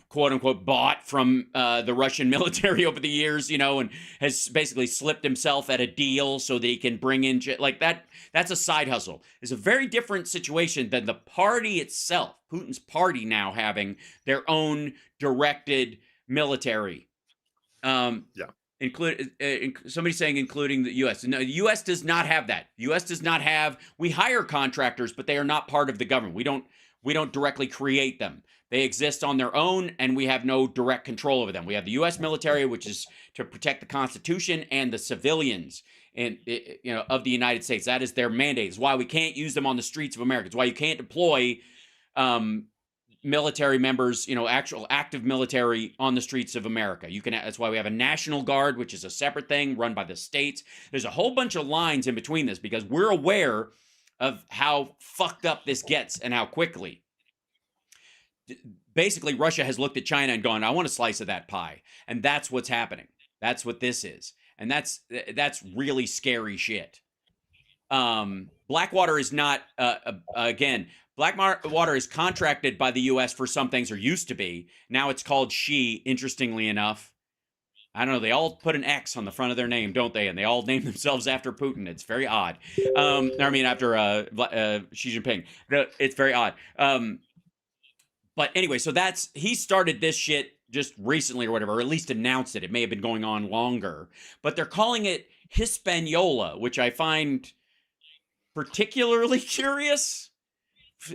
quote unquote, bought from the Russian military over the years, and has basically slipped himself at a deal so that he can bring in like that. That's a side hustle. It's a very different situation than the party itself. Putin's party now having their own directed military. Somebody saying including the U.S. No, the U.S. does not have that. The U.S. does not have. We hire contractors, but they are not part of the government. We don't directly create them. They exist on their own, and we have no direct control over them. We have the U.S. military, which is to protect the Constitution and the civilians of the United States. That is their mandate. It's why we can't use them on the streets of America. It's why you can't deploy military members, actual active military on the streets of America. That's why we have a National Guard, which is a separate thing run by the states. There's a whole bunch of lines in between this because we're aware of how fucked up this gets and how quickly. Basically, Russia has looked at China and gone, I want a slice of that pie. And that's what's happening. That's what this is. And that's really scary shit. Blackwater is not, Blackwater is contracted by the U.S. for some things, or used to be. Now it's called Xi, interestingly enough. I don't know. They all put an X on the front of their name, don't they? And they all name themselves after Putin. It's very odd. After Xi Jinping. It's very odd. But anyway, so he started this shit just recently or whatever, or at least announced it. It may have been going on longer. But they're calling it Hispaniola, which I find particularly curious.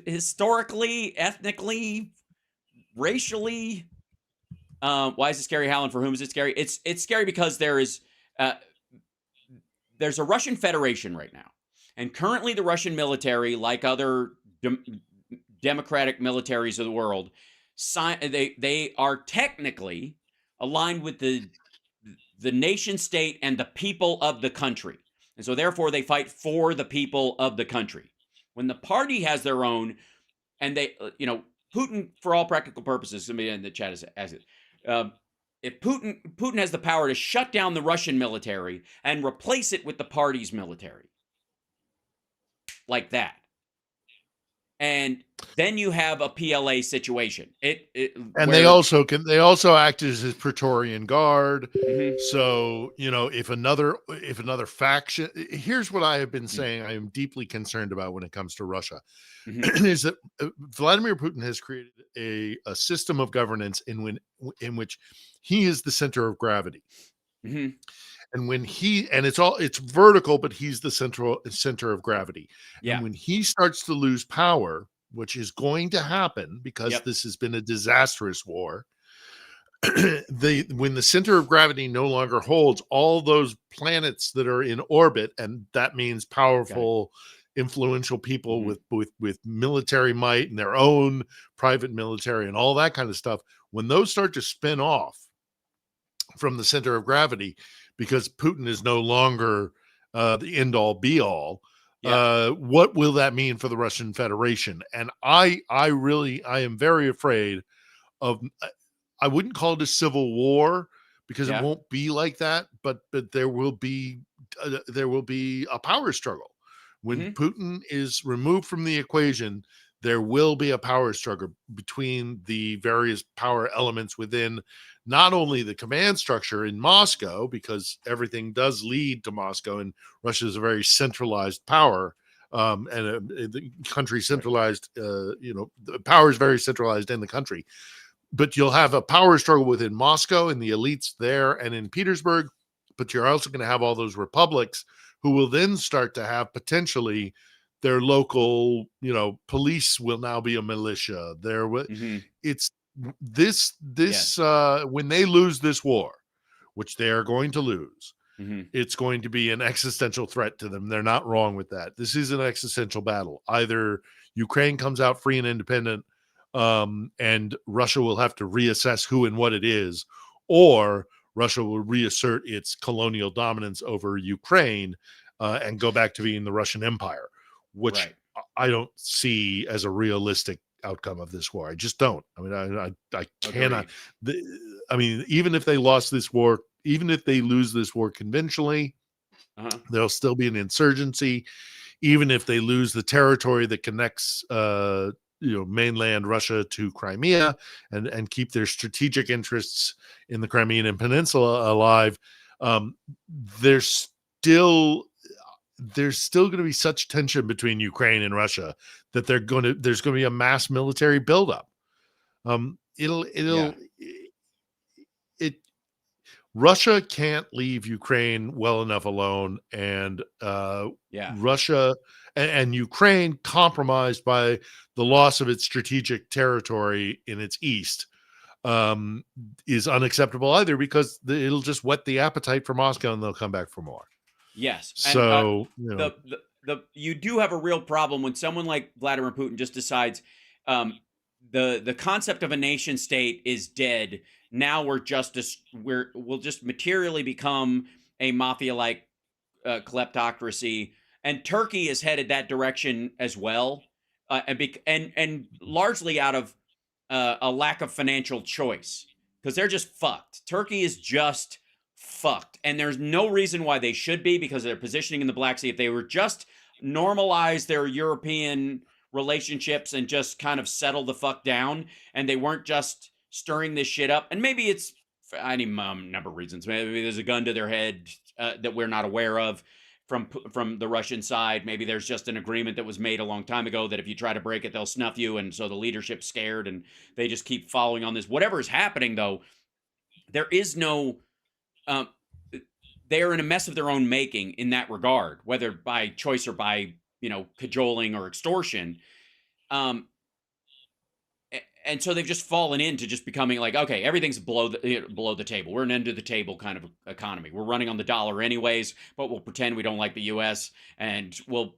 Historically, ethnically, racially. Why is it scary, Howland? For whom is it scary? It's scary because there's a Russian Federation right now. And currently the Russian military, like other democratic militaries of the world, they are technically aligned with the nation state and the people of the country. And so therefore they fight for the people of the country. When the party has their own, and they, Putin, for all practical purposes, somebody in the chat has it, Uh, if Putin has the power to shut down the Russian military and replace it with the party's military, like that, and then you have a PLA situation. And Where they also act as his Praetorian Guard. mhm, So, if another faction, here's what I have been mhm, saying I am deeply concerned about when it comes to Russia, mhm, is that Vladimir Putin has created a system of governance in which he is the center of gravity. mhm, And it's vertical, but he's the center of gravity. And yeah, when he starts to lose power, which is going to happen because yep, this has been a disastrous war, when the center of gravity no longer holds all those planets that are in orbit, and that means got it, powerful, influential people mhm, with military might and their own private military and all that kind of stuff, when those start to spin off from the center of gravity, because Putin is no longer the end all be all. yeah, What will that mean for the Russian Federation? And I am very afraid of. I wouldn't call it a civil war because it yeah, won't be like that, but there will be a power struggle when mhm, Putin is removed from the equation. There will be a power struggle between the various power elements within not only the command structure in Moscow, because everything does lead to Moscow, and Russia is a very centralized power. And the country right, centralized, the power is very centralized in the country, but you'll have a power struggle within Moscow and the elites there and in Petersburg. But you're also going to have all those republics who will then start to have potentially their local, police will now be a militia. mhm, It's this yes, when they lose this war, which they are going to lose, mhm, it's going to be an existential threat to them. They're not wrong with that. This is an existential battle. Either Ukraine comes out free and independent, and Russia will have to reassess who and what it is, or Russia will reassert its colonial dominance over Ukraine and go back to being the Russian Empire, which right, I don't see as a realistic outcome of this war. I just don't. I mean, I cannot. agreed, I mean, even if they lost this war, even if they lose this war conventionally, uh-huh, there'll still be an insurgency. Even if they lose the territory that connects, mainland Russia to Crimea, and keep their strategic interests in the Crimean Peninsula alive, um, there's still there's still going to be such tension between Ukraine and Russia that there's going to be a mass military buildup. yeah, It Russia can't leave Ukraine well enough alone, and yeah, Russia and Ukraine compromised by the loss of its strategic territory in its east, um, is unacceptable either, because it'll just whet the appetite for Moscow, and they'll come back for more. yes, and So, you do have a real problem when someone like Vladimir Putin just decides the concept of a nation state is dead. Now we'll just materially become a mafia like kleptocracy, and Turkey is headed that direction as well, and largely out of a lack of financial choice because they're just fucked. Turkey is just fucked, and there's no reason why they should be because of their positioning in the Black Sea. If they were just normalize their European relationships and just kind of settle the fuck down, and they weren't just stirring this shit up, and maybe it's for any number of reasons. Maybe there's a gun to their head that we're not aware of from the Russian side. Maybe there's just an agreement that was made a long time ago that if you try to break it, they'll snuff you, and so the leadership's scared and they just keep following on this. Whatever is happening, though, there is no. Um, they are in a mess of their own making in that regard, whether by choice or by cajoling or extortion. Um, and so they've just fallen into just becoming like, okay, everything's below the table. We're an end of the table kind of economy. We're running on the dollar anyways, but we'll pretend we don't like the U.S. and we'll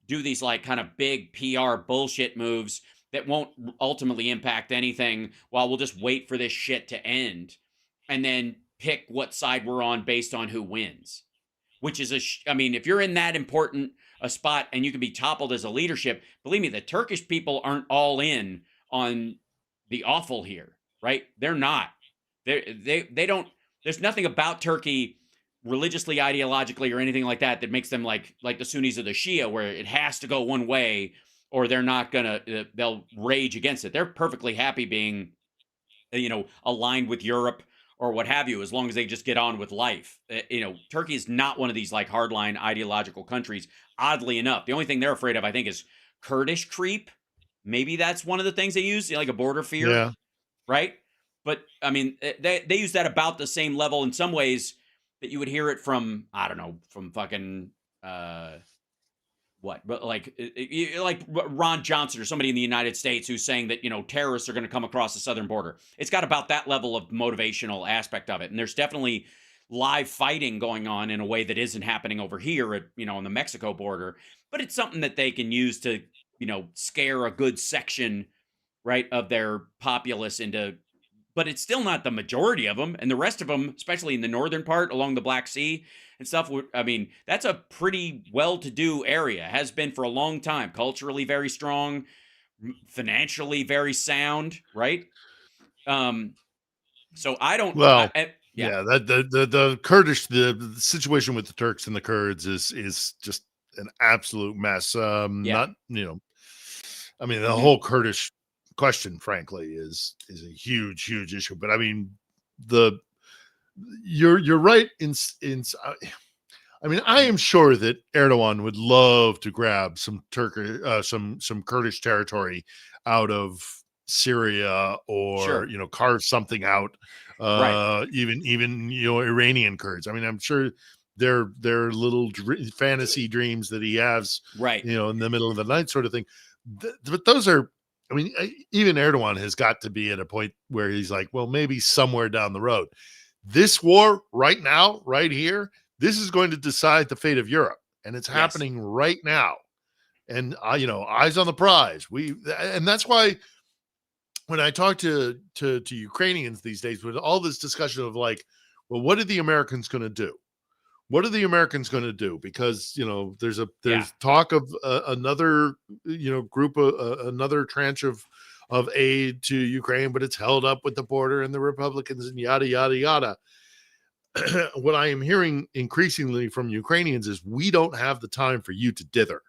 do these like kind of big PR bullshit moves that won't ultimately impact anything, while we'll just wait for this shit to end and then pick what side we're on based on who wins. Which is I mean, if you're in that important a spot and you can be toppled as a leadership, believe me, the Turkish people aren't all in on the awful here. right? They're not. They don't. There's nothing about Turkey religiously, ideologically, or anything like that that makes them like the Sunnis or the Shia, where it has to go one way, or they're not gonna. They'll rage against it. They're perfectly happy being, aligned with Europe or what have you, as long as they just get on with life. Turkey is not one of these like hardline ideological countries. Oddly enough, the only thing they're afraid of, I think, is Kurdish creep. Maybe that's one of the things they use, like a border fear, Yeah. right? But I mean, they use that about the same level in some ways that you would hear it from, I don't know, from fucking what, but like Ron Johnson or somebody in the United States who's saying that terrorists are going to come across the southern border. It's got about that level of motivational aspect of it, and there's definitely live fighting going on in a way that isn't happening over here at on the Mexico border. But it's something that they can use to scare a good section, right, of their populace into. But it's still not the majority of them, and the rest of them, especially in the northern part along the Black Sea and stuff. I mean, that's a pretty well-to-do area. Has been for a long time. Culturally very strong, financially very sound, right? So I don't. Well, Yeah, yeah, that the Kurdish the situation with the Turks and the Kurds is just an absolute mess. yeah, Not I mean, the hmm whole Kurdish question, frankly, is a huge issue. But I mean, the you're right I mean, I am sure that Erdogan would love to grab some some Kurdish territory out of Syria, or sure, carve something out. right, Even Iranian Kurds. I mean, I'm sure they're little fantasy dreams that he has, right, in the middle of the night, sort of thing. But those are. I mean, even Erdogan has got to be at a point where he's like, well, maybe somewhere down the road. This war right now, right here, this is going to decide the fate of Europe, and it's yes, happening right now. And eyes on the prize. And that's why when I talk to Ukrainians these days, with all this discussion of like, well, what are the Americans going to do? What are the Americans going to do? Because yeah, there's talk of another group, another tranche of aid to Ukraine, but it's held up with the border and the Republicans and yada yada yada. What I am hearing increasingly from Ukrainians is, we don't have the time for you to dither.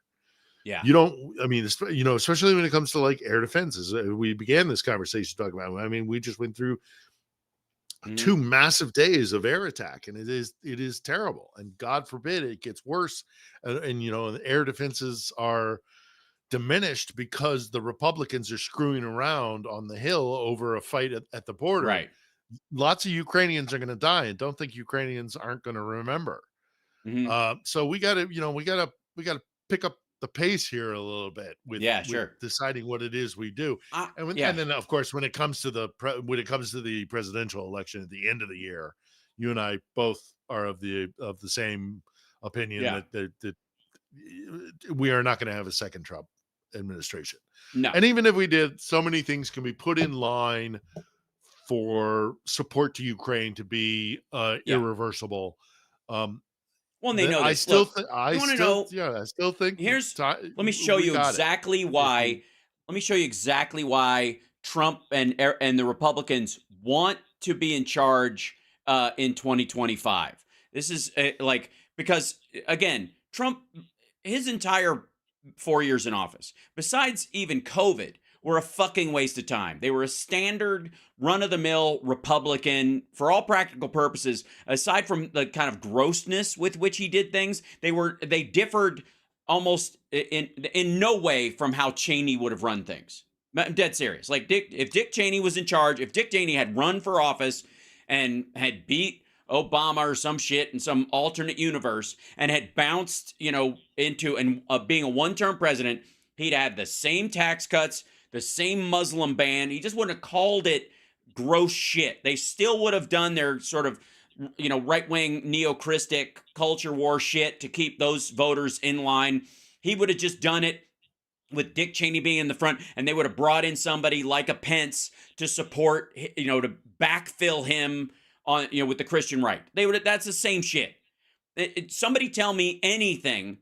yeah, You don't, I mean, especially when it comes to like air defenses. We began this conversation talking about, I mean, we just went through hmm 2 massive days of air attack, and it is terrible. And God forbid it gets worse. And the air defenses are diminished because the Republicans are screwing around on the Hill over a fight at the border. right, Lots of Ukrainians are going to die, and don't think Ukrainians aren't going to remember. hmm So we got to pick up the pace here a little bit yeah, with sure, deciding what it is we do. yeah, And then of course when it comes to the presidential election at the end of the year, you and I both are of the same opinion yeah, that we are not going to have a second Trump administration. no, And even if we did, so many things can be put in line for support to Ukraine to be yeah. irreversible. Um, Well, and they that know I this. still Look, think you want to know? I still think Here's Let me show we you got it. exactly If we why. Let me show you exactly why Trump and the Republicans want to be in charge in 2025. This is because again, Trump, his entire 4 years in office, besides even COVID, were a fucking waste of time. They were a standard run of the mill Republican for all practical purposes. Aside from the kind of grossness with which he did things, they differed almost in no way from how Cheney would have run things. I'm dead serious. Like if Dick Cheney was in charge, if Dick Cheney had run for office and had beat Obama or some shit in some alternate universe and had bounced, into and being a one-term president, he'd have the same tax cuts, the same Muslim ban. He just wouldn't have called it gross shit. They still would have done their sort of, right-wing neo-Christic culture war shit to keep those voters in line. He would have just done it with Dick Cheney being in the front, and they would have brought in somebody like a Pence to support, to backfill him on, with the Christian right. That's the same shit. Somebody tell me anything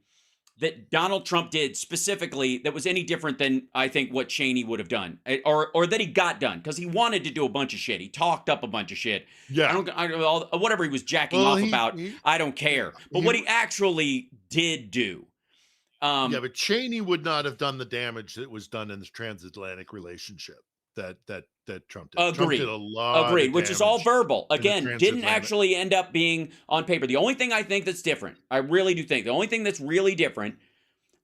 that Donald Trump did specifically that was any different than I think what Cheney would have done, or that he got done because he wanted to do a bunch of shit. He talked up a bunch of shit. Yeah. I don't know whatever he was jacking Well, off about. I don't care. But what he actually did do, yeah, but Cheney would not have done the damage that was done in the transatlantic relationship that Trump did. Trump did a lot of which is all damage verbal. in the Again, didn't transatlantic. actually end up being on paper. The only thing I think that's different, I really do think, the only thing that's really different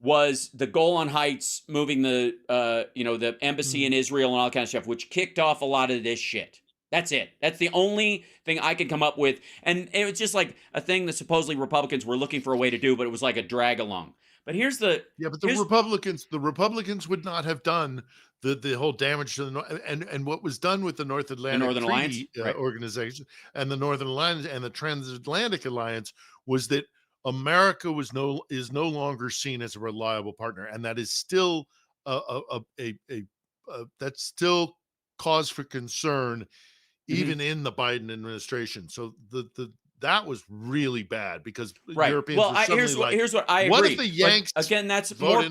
was the Golan Heights moving the the embassy in Israel and all that kind of stuff, which kicked off a lot of this shit. That's it. That's the only thing I could come up with. And it was just like a thing that supposedly Republicans were looking for a way to do, but it was like a drag along. But here's the but the Republicans would not have done the whole damage to the North, and what was done with the North Atlantic Northern Treaty Alliance, Organization and the Northern Alliance and the Transatlantic Alliance was that America is no longer seen as a reliable partner, and that is still that's still cause for concern even in the Biden administration. So that was really bad because Europeans were suddenly here's what I agree. What if the Yanks again? That's more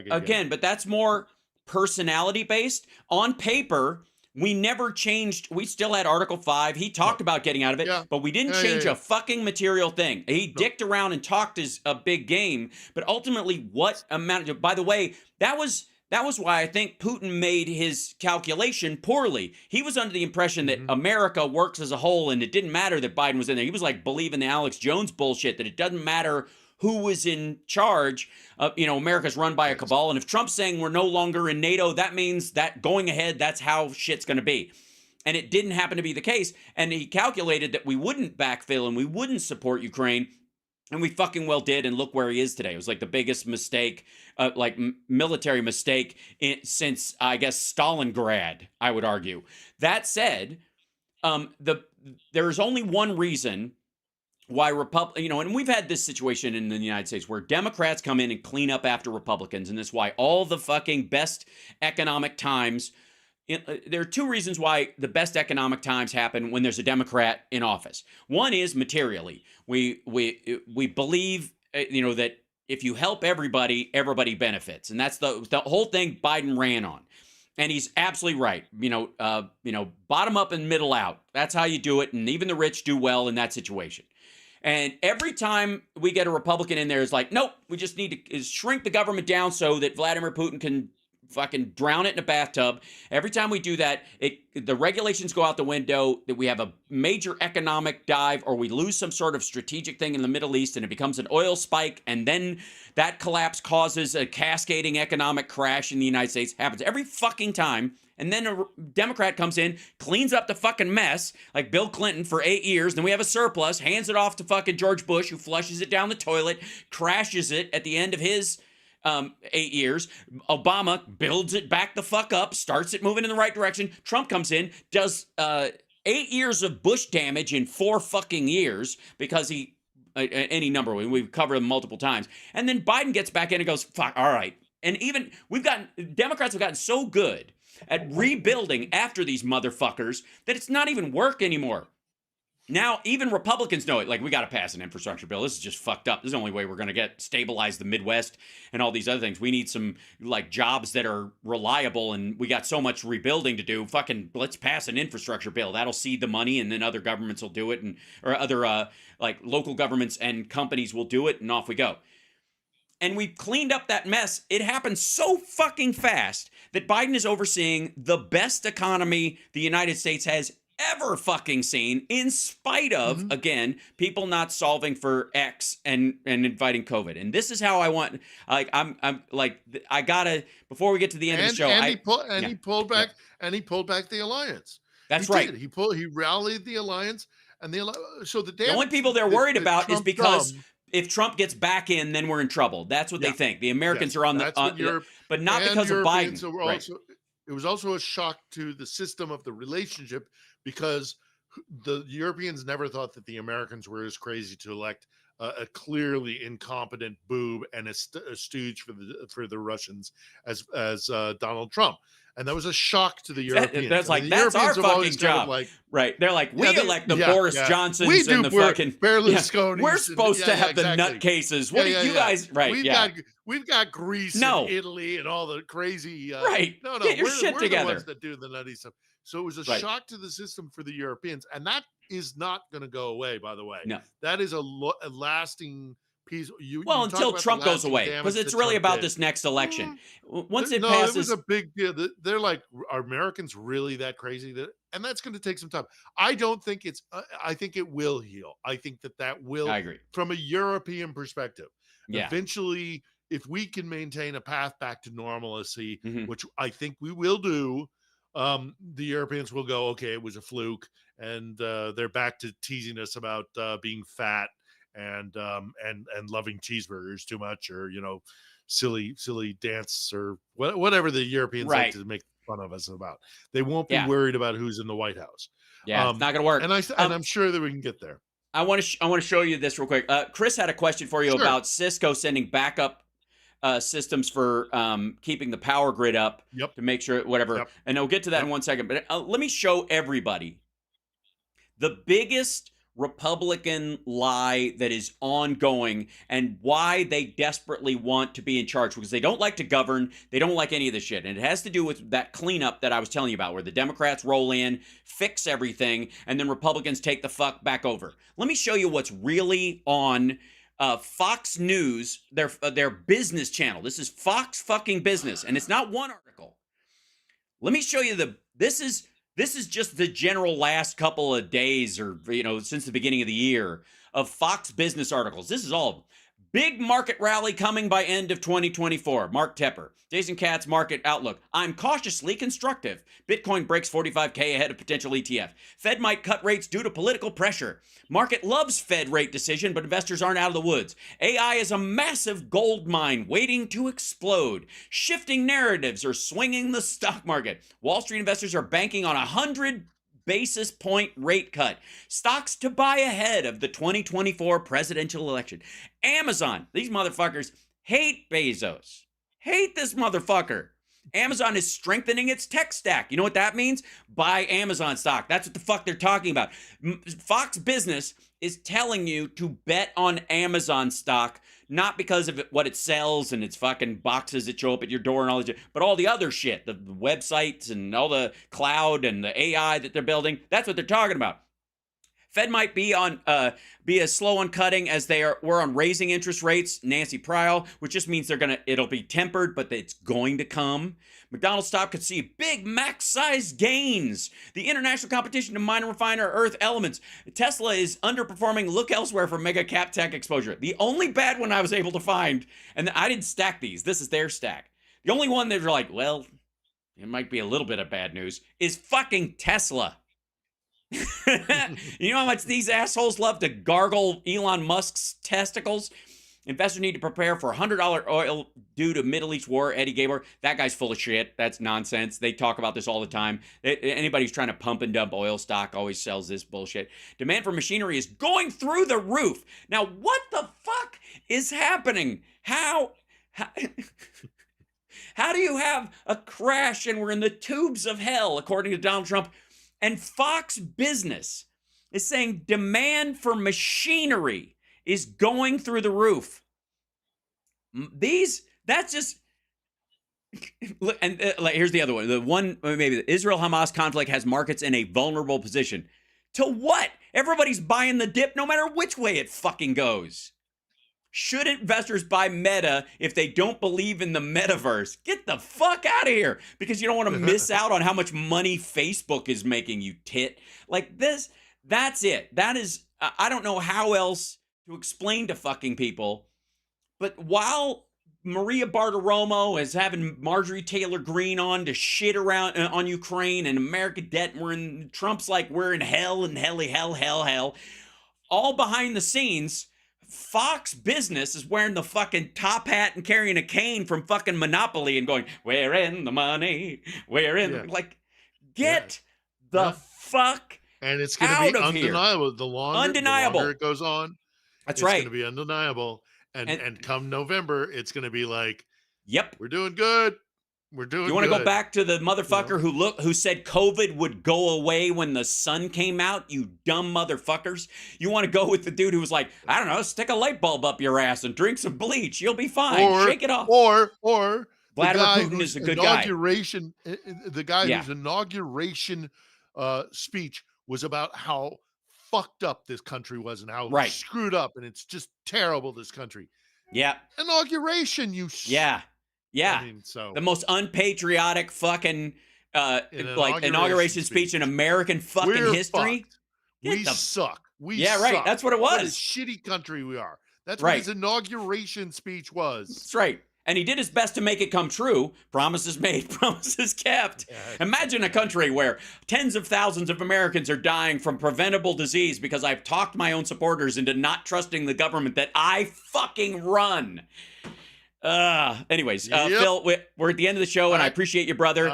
again, but that's more personality based. On paper, we never changed. We still had Article 5. He talked about getting out of it, but we didn't change a fucking material thing. He dicked around and talked a big game, but ultimately, what amount? By the way, that was why I think Putin made his calculation poorly. He was under the impression that America works as a whole and it didn't matter that Biden was in there. He was like believing the Alex Jones bullshit that it doesn't matter who was in charge. America's run by a cabal. And if Trump's saying we're no longer in NATO, that means that going ahead, that's how shit's going to be. And it didn't happen to be the case. And he calculated that we wouldn't backfill and we wouldn't support Ukraine. And we fucking well did, and look where he is today. It was like the biggest mistake, military mistake since, I guess, Stalingrad, I would argue. That said, there's only one reason why and we've had this situation in the United States where Democrats come in and clean up after Republicans, and that's why all the fucking best economic times. There are two reasons why the best economic times happen when there's a Democrat in office. One is materially. We believe that if you help everybody, everybody benefits, and that's the whole thing Biden ran on. And he's absolutely right. Bottom up and middle out. That's how you do it, and even the rich do well in that situation. And every time we get a Republican in there, it's like, nope, we just need to shrink the government down so that Vladimir Putin can fucking drown it in a bathtub. Every time we do that, the regulations go out the window, that we have a major economic dive or we lose some sort of strategic thing in the Middle East and it becomes an oil spike, and then that collapse causes a cascading economic crash in the United States. Happens every fucking time. And then a Democrat comes in, cleans up the fucking mess, like Bill Clinton for 8 years. Then we have a surplus, hands it off to fucking George Bush, who flushes it down the toilet, crashes it at the end of his 8 years. Obama builds it back the fuck up, starts it moving in the right direction. Trump comes in, does 8 years of Bush damage in 4 fucking years because he, any number, we've covered them multiple times. And then Biden gets back in and goes, fuck, all right. And even Democrats have gotten so good at rebuilding after these motherfuckers that it's not even work anymore. Now, even Republicans know it. Like, we got to pass an infrastructure bill. This is just fucked up. This is the only way we're going to stabilize the Midwest and all these other things. We need some, jobs that are reliable, and we got so much rebuilding to do. Fucking, let's pass an infrastructure bill. That'll seed the money, and then other governments will do it, or other, local governments and companies will do it, and off we go. And we've cleaned up that mess. It happened so fucking fast that Biden is overseeing the best economy the United States has ever fucking seen, in spite of, again, people not solving for X and inviting COVID. And this is how I want, I gotta, before we get to the end of the show. He pulled back the alliance. That's right. He rallied the alliance, and the only people they're worried about is because if Trump gets back in, then we're in trouble. That's what they think. The Americans are on but not because of Biden. It was also a shock to the system of the relationship, because the Europeans never thought that the Americans were as crazy to elect a clearly incompetent boob and a stooge for the Russians as Donald Trump. And that was a shock to the Europeans. That's like, the that's Europeans our have always fucking kind of job. like, Right. They're like, we elect the yeah, Boris yeah. Johnsons We do and the fucking Berlusconi's. we're supposed to have the exactly. nutcases. What do you guys? Right. We've got Greece and Italy and all the crazy. Right. No, Get your we're shit the together. ones that do the nutty stuff. So it was a shock to the system for the Europeans, and that is not going to go away. By the way, no, that is a lasting piece. Well, until Trump goes away, because it's really about this next election. Once it passes, it was a big deal. They're like, are Americans really that crazy? And that's going to take some time. I don't think it's. I think it will heal. I think that will. I agree. From a European perspective. Yeah. Eventually, if we can maintain a path back to normalcy, Mm-hmm. which I think we will do, the Europeans will go, okay, it was a fluke, and they're back to teasing us about being fat and loving cheeseburgers too much, or silly dance or whatever the Europeans like to make fun of us about. They won't be worried about who's in the White House. Yeah, it's not going to work. And I'm sure that we can get there. I want to show you this real quick. Chris had a question for you about Cisco sending backup systems for keeping the power grid up to make sure whatever. And I'll get to that in 1 second. But let me show everybody the biggest Republican lie that is ongoing and why they desperately want to be in charge, because they don't like to govern. They don't like any of this shit. And it has to do with that cleanup that I was telling you about, where the Democrats roll in, fix everything, and then Republicans take the fuck back over. Let me show you what's really on Fox News, their business channel. This is Fox fucking Business, and it's not one article. Let me show you this is just the general last couple of days, or since the beginning of the year, of Fox Business articles. This is all big market rally coming by end of 2024. Mark Tepper. Jason Katz, Market Outlook. I'm cautiously constructive. Bitcoin breaks 45K ahead of potential ETF. Fed might cut rates due to political pressure. Market loves Fed rate decision, but investors aren't out of the woods. AI is a massive gold mine waiting to explode. Shifting narratives are swinging the stock market. Wall Street investors are banking on 100 basis point rate cut. Stocks to buy ahead of the 2024 presidential election. Amazon, these motherfuckers hate Bezos. Hate this motherfucker. Amazon is strengthening its tech stack. You know what that means? Buy Amazon stock. That's what the fuck they're talking about. Fox Business is telling you to bet on Amazon stock, not because of what it sells and its fucking boxes that show up at your door and all that shit, but all the other shit, the websites and all the cloud and the AI that they're building. That's what they're talking about. Fed might be as slow on cutting as we're on raising interest rates. Nancy Prowl, which just means it'll be tempered, but it's going to come. McDonald's stock could see big max-sized gains. The international competition to mine and refine our earth elements. Tesla is underperforming. Look elsewhere for mega cap tech exposure. The only bad one I was able to find, and I didn't stack these. This is their stack. The only one that were like, well, it might be a little bit of bad news, is fucking Tesla. You know how much these assholes love to gargle Elon Musk's testicles? Investors need to prepare for $100 oil due to Middle East war. Eddie Gabor, that guy's full of shit. That's nonsense. They talk about this all the time. Anybody who's trying to pump and dump oil stock always sells this bullshit. Demand for machinery is going through the roof. Now, what the fuck is happening? How do you have a crash and we're in the tubes of hell, according to Donald Trump? And Fox Business is saying demand for machinery is going through the roof. That's just, and here's the other one. The one, maybe the Israel-Hamas conflict has markets in a vulnerable position. To what? Everybody's buying the dip no matter which way it fucking goes. Should investors buy Meta if they don't believe in the metaverse? Get the fuck out of here, because you don't want to miss out on how much money Facebook is making, you tit. Like this, that's it. That is, I don't know how else to explain to fucking people. But while Maria Bartiromo is having Marjorie Taylor Greene on to shit around on Ukraine and American debt, and Trump's like, we're in hell and hell, all behind the scenes, Fox Business is wearing the fucking top hat and carrying a cane from fucking Monopoly and going, we're in the money, we're in, like, get the fuck and it's going to be undeniable. The longer it goes on. That's It's going right. to be undeniable. And And come November, it's going to be like, yep. we're doing good. We're You doing want to go good. back to the motherfucker who said COVID would go away when the sun came out? You dumb motherfuckers. You want to go with the dude who was like, I don't know, stick a light bulb up your ass and drink some bleach. You'll be fine. or Shake it off. or the Vladimir guy Putin whose is a good guy. Yeah. inauguration speech was about how fucked up this country was and how Right. screwed up, and it's just terrible, this country. Yeah. Inauguration, Yeah. Yeah. I mean, so the most unpatriotic fucking like inauguration speech in American fucking we're history. fucked. We suck. Yeah, right. suck. That's what it What a was. shitty country we are. That's what Right. his inauguration speech was. That's right. And he did his best to make it come true. Promises made, promises kept. Yeah, Imagine a country where tens of thousands of Americans are dying from preventable disease because I've talked my own supporters into not trusting the government that I fucking run. Anyways, Phil, we're at the end of the show, and I appreciate you, brother.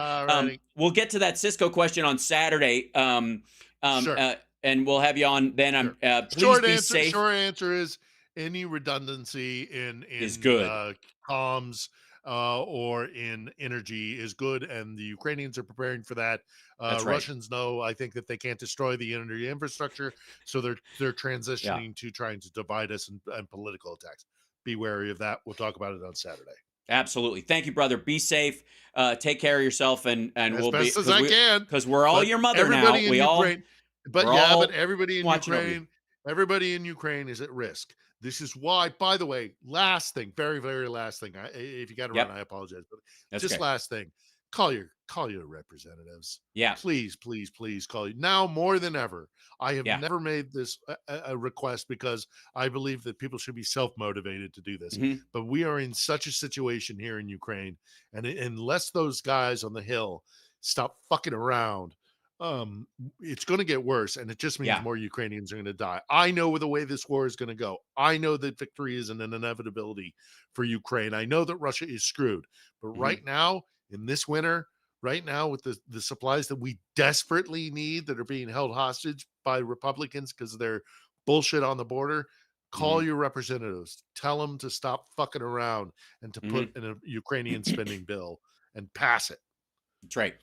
We'll get to that Cisco question on Saturday. Sure. And we'll have you on then. Sure. Please be safe. Short answer is any redundancy in is good. Comms or in energy is good, and the Ukrainians are preparing for that. That's right. Russians know, I think, that they can't destroy the energy infrastructure, so they're transitioning to trying to divide us and political attacks. Be wary of that. We'll talk about it on Saturday. Absolutely. Thank you, brother. Be safe. Take care of yourself, and as we'll best be as I can, because we're all your mother now. We Ukraine, all, but everybody in Ukraine is at risk. This is why, by the way, last thing, very, very last thing. If you got to run, I apologize, but that's just okay. Last thing. Call your representatives. Yeah. Please call you now more than ever. I have never made this a request because I believe that people should be self-motivated to do this. Mm-hmm. But we are in such a situation here in Ukraine, and unless those guys on the Hill stop fucking around, it's going to get worse, and it just means more Ukrainians are going to die. I know the way this war is going to go. I know that victory is an inevitability for Ukraine. I know that Russia is screwed, but right now, in this winter, right now with the supplies that we desperately need that are being held hostage by Republicans because of their bullshit on the border, call your representatives. Tell them to stop fucking around and to put in a Ukrainian spending bill and pass it. That's right.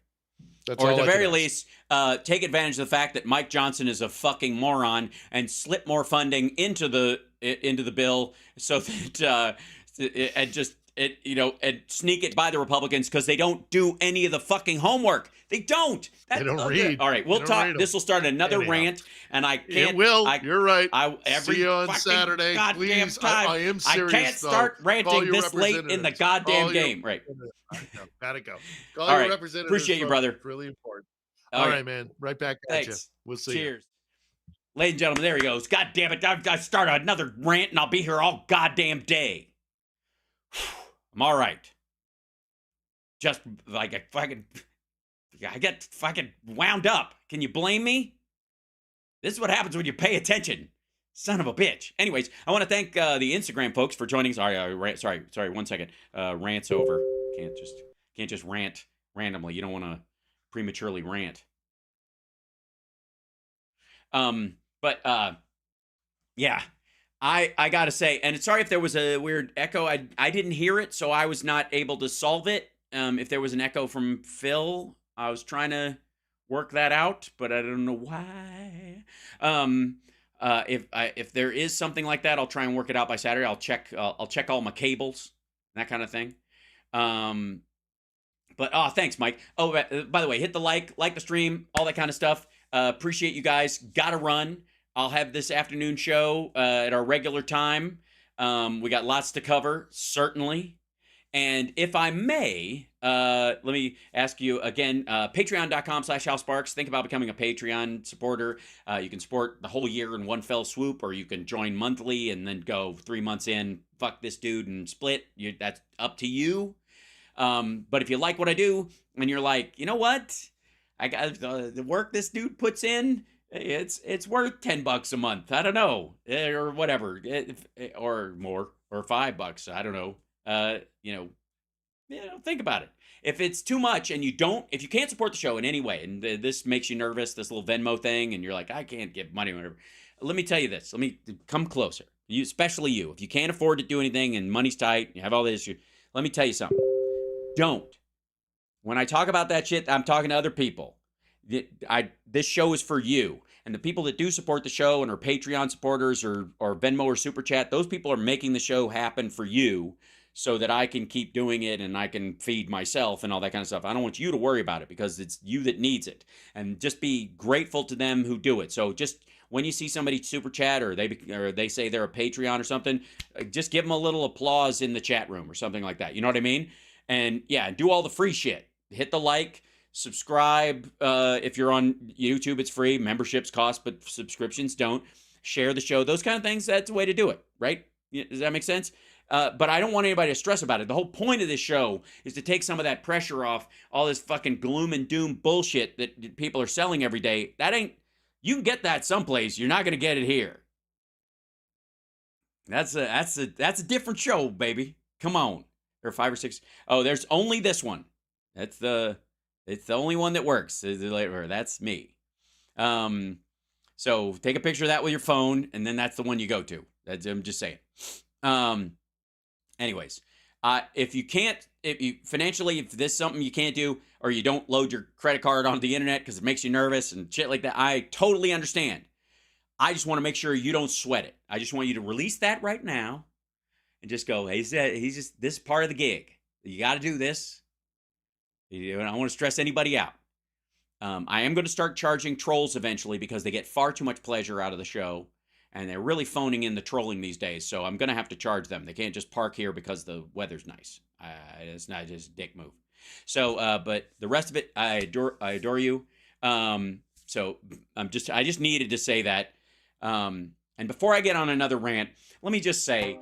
That's or at the very least, take advantage of the fact that Mike Johnson is a fucking moron and slip more funding into the bill so that and sneak it by the Republicans because they don't do any of the fucking homework. They don't. They don't read. All right, we'll talk. This will start another rant, and I can't. It will. You're right. Every See you on Saturday. Please, time. I am serious. I can't start ranting this late in the goddamn game. Right. Gotta go. Call All your right. representatives. Appreciate you, brother. It's really important. All right, man. Right back at you. We'll see you. Cheers. Ladies and gentlemen, there he goes. God damn it. I've got to start another rant, and I'll be here all goddamn day. I'm all right. Just like I get fucking wound up. Can you blame me? This is what happens when you pay attention. Son of a bitch. Anyways, I want to thank the Instagram folks for joining. Sorry, 1 second. Rant's over. Can't just rant randomly. You don't want to prematurely rant. Yeah. I gotta say, and sorry if there was a weird echo. I didn't hear it, so I was not able to solve it. If there was an echo from Phil, I was trying to work that out, but I don't know why. If there is something like that, I'll try and work it out by Saturday. I'll check all my cables, that kind of thing. But thanks, Mike. Oh, by the way, hit the like the stream, all that kind of stuff. Appreciate you guys. Gotta run. I'll have this afternoon show at our regular time. We got lots to cover, certainly. And if I may, let me ask you again, patreon.com/HalSparks. Think about becoming a Patreon supporter. You can support the whole year in one fell swoop, or you can join monthly and then go 3 months in, fuck this dude and split. That's up to you. But if you like what I do and you're like, you know what? I got the work this dude puts in. It's worth $10 a month. I don't know, or whatever, or more, or $5. I don't know. Think about it. If it's too much and if you can't support the show in any way, and this makes you nervous, this little Venmo thing, and you're like, I can't give money, whatever. Let me tell you this. Let me come closer. especially you. If you can't afford to do anything and money's tight, you have all this, let me tell you something. Don't. When I talk about that shit, I'm talking to other people. This show is for you. And the people that do support the show and are Patreon supporters or Venmo or Super Chat, those people are making the show happen for you so that I can keep doing it and I can feed myself and all that kind of stuff. I don't want you to worry about it because it's you that needs it. And just be grateful to them who do it. So just when you see somebody Super Chat or they say they're a Patreon or something, just give them a little applause in the chat room or something like that. You know what I mean? And yeah, do all the free shit. Hit the like, subscribe. If you're on YouTube, it's free. Memberships cost, but subscriptions don't. Share the show. Those kind of things, that's the way to do it, right? Does that make sense? But I don't want anybody to stress about it. The whole point of this show is to take some of that pressure off all this fucking gloom and doom bullshit that people are selling every day. You can get that someplace. You're not going to get it here. That's a different show, baby. Come on. There are 5 or 6. Oh, there's only this one. It's the only one that works. That's me. So take a picture of that with your phone, and then that's the one you go to. I'm just saying. Anyways, if this is something you can't do, or you don't load your credit card onto the internet because it makes you nervous and shit like that, I totally understand. I just want to make sure you don't sweat it. I just want you to release that right this is part of the gig. You got to do this. I don't want to stress anybody out. I am going to start charging trolls eventually because they get far too much pleasure out of the show. And they're really phoning in the trolling these days. So I'm going to have to charge them. They can't just park here because the weather's nice. It's not just a dick move. So, but the rest of it, I adore you. So I just needed to say that. And before I get on another rant, let me just say...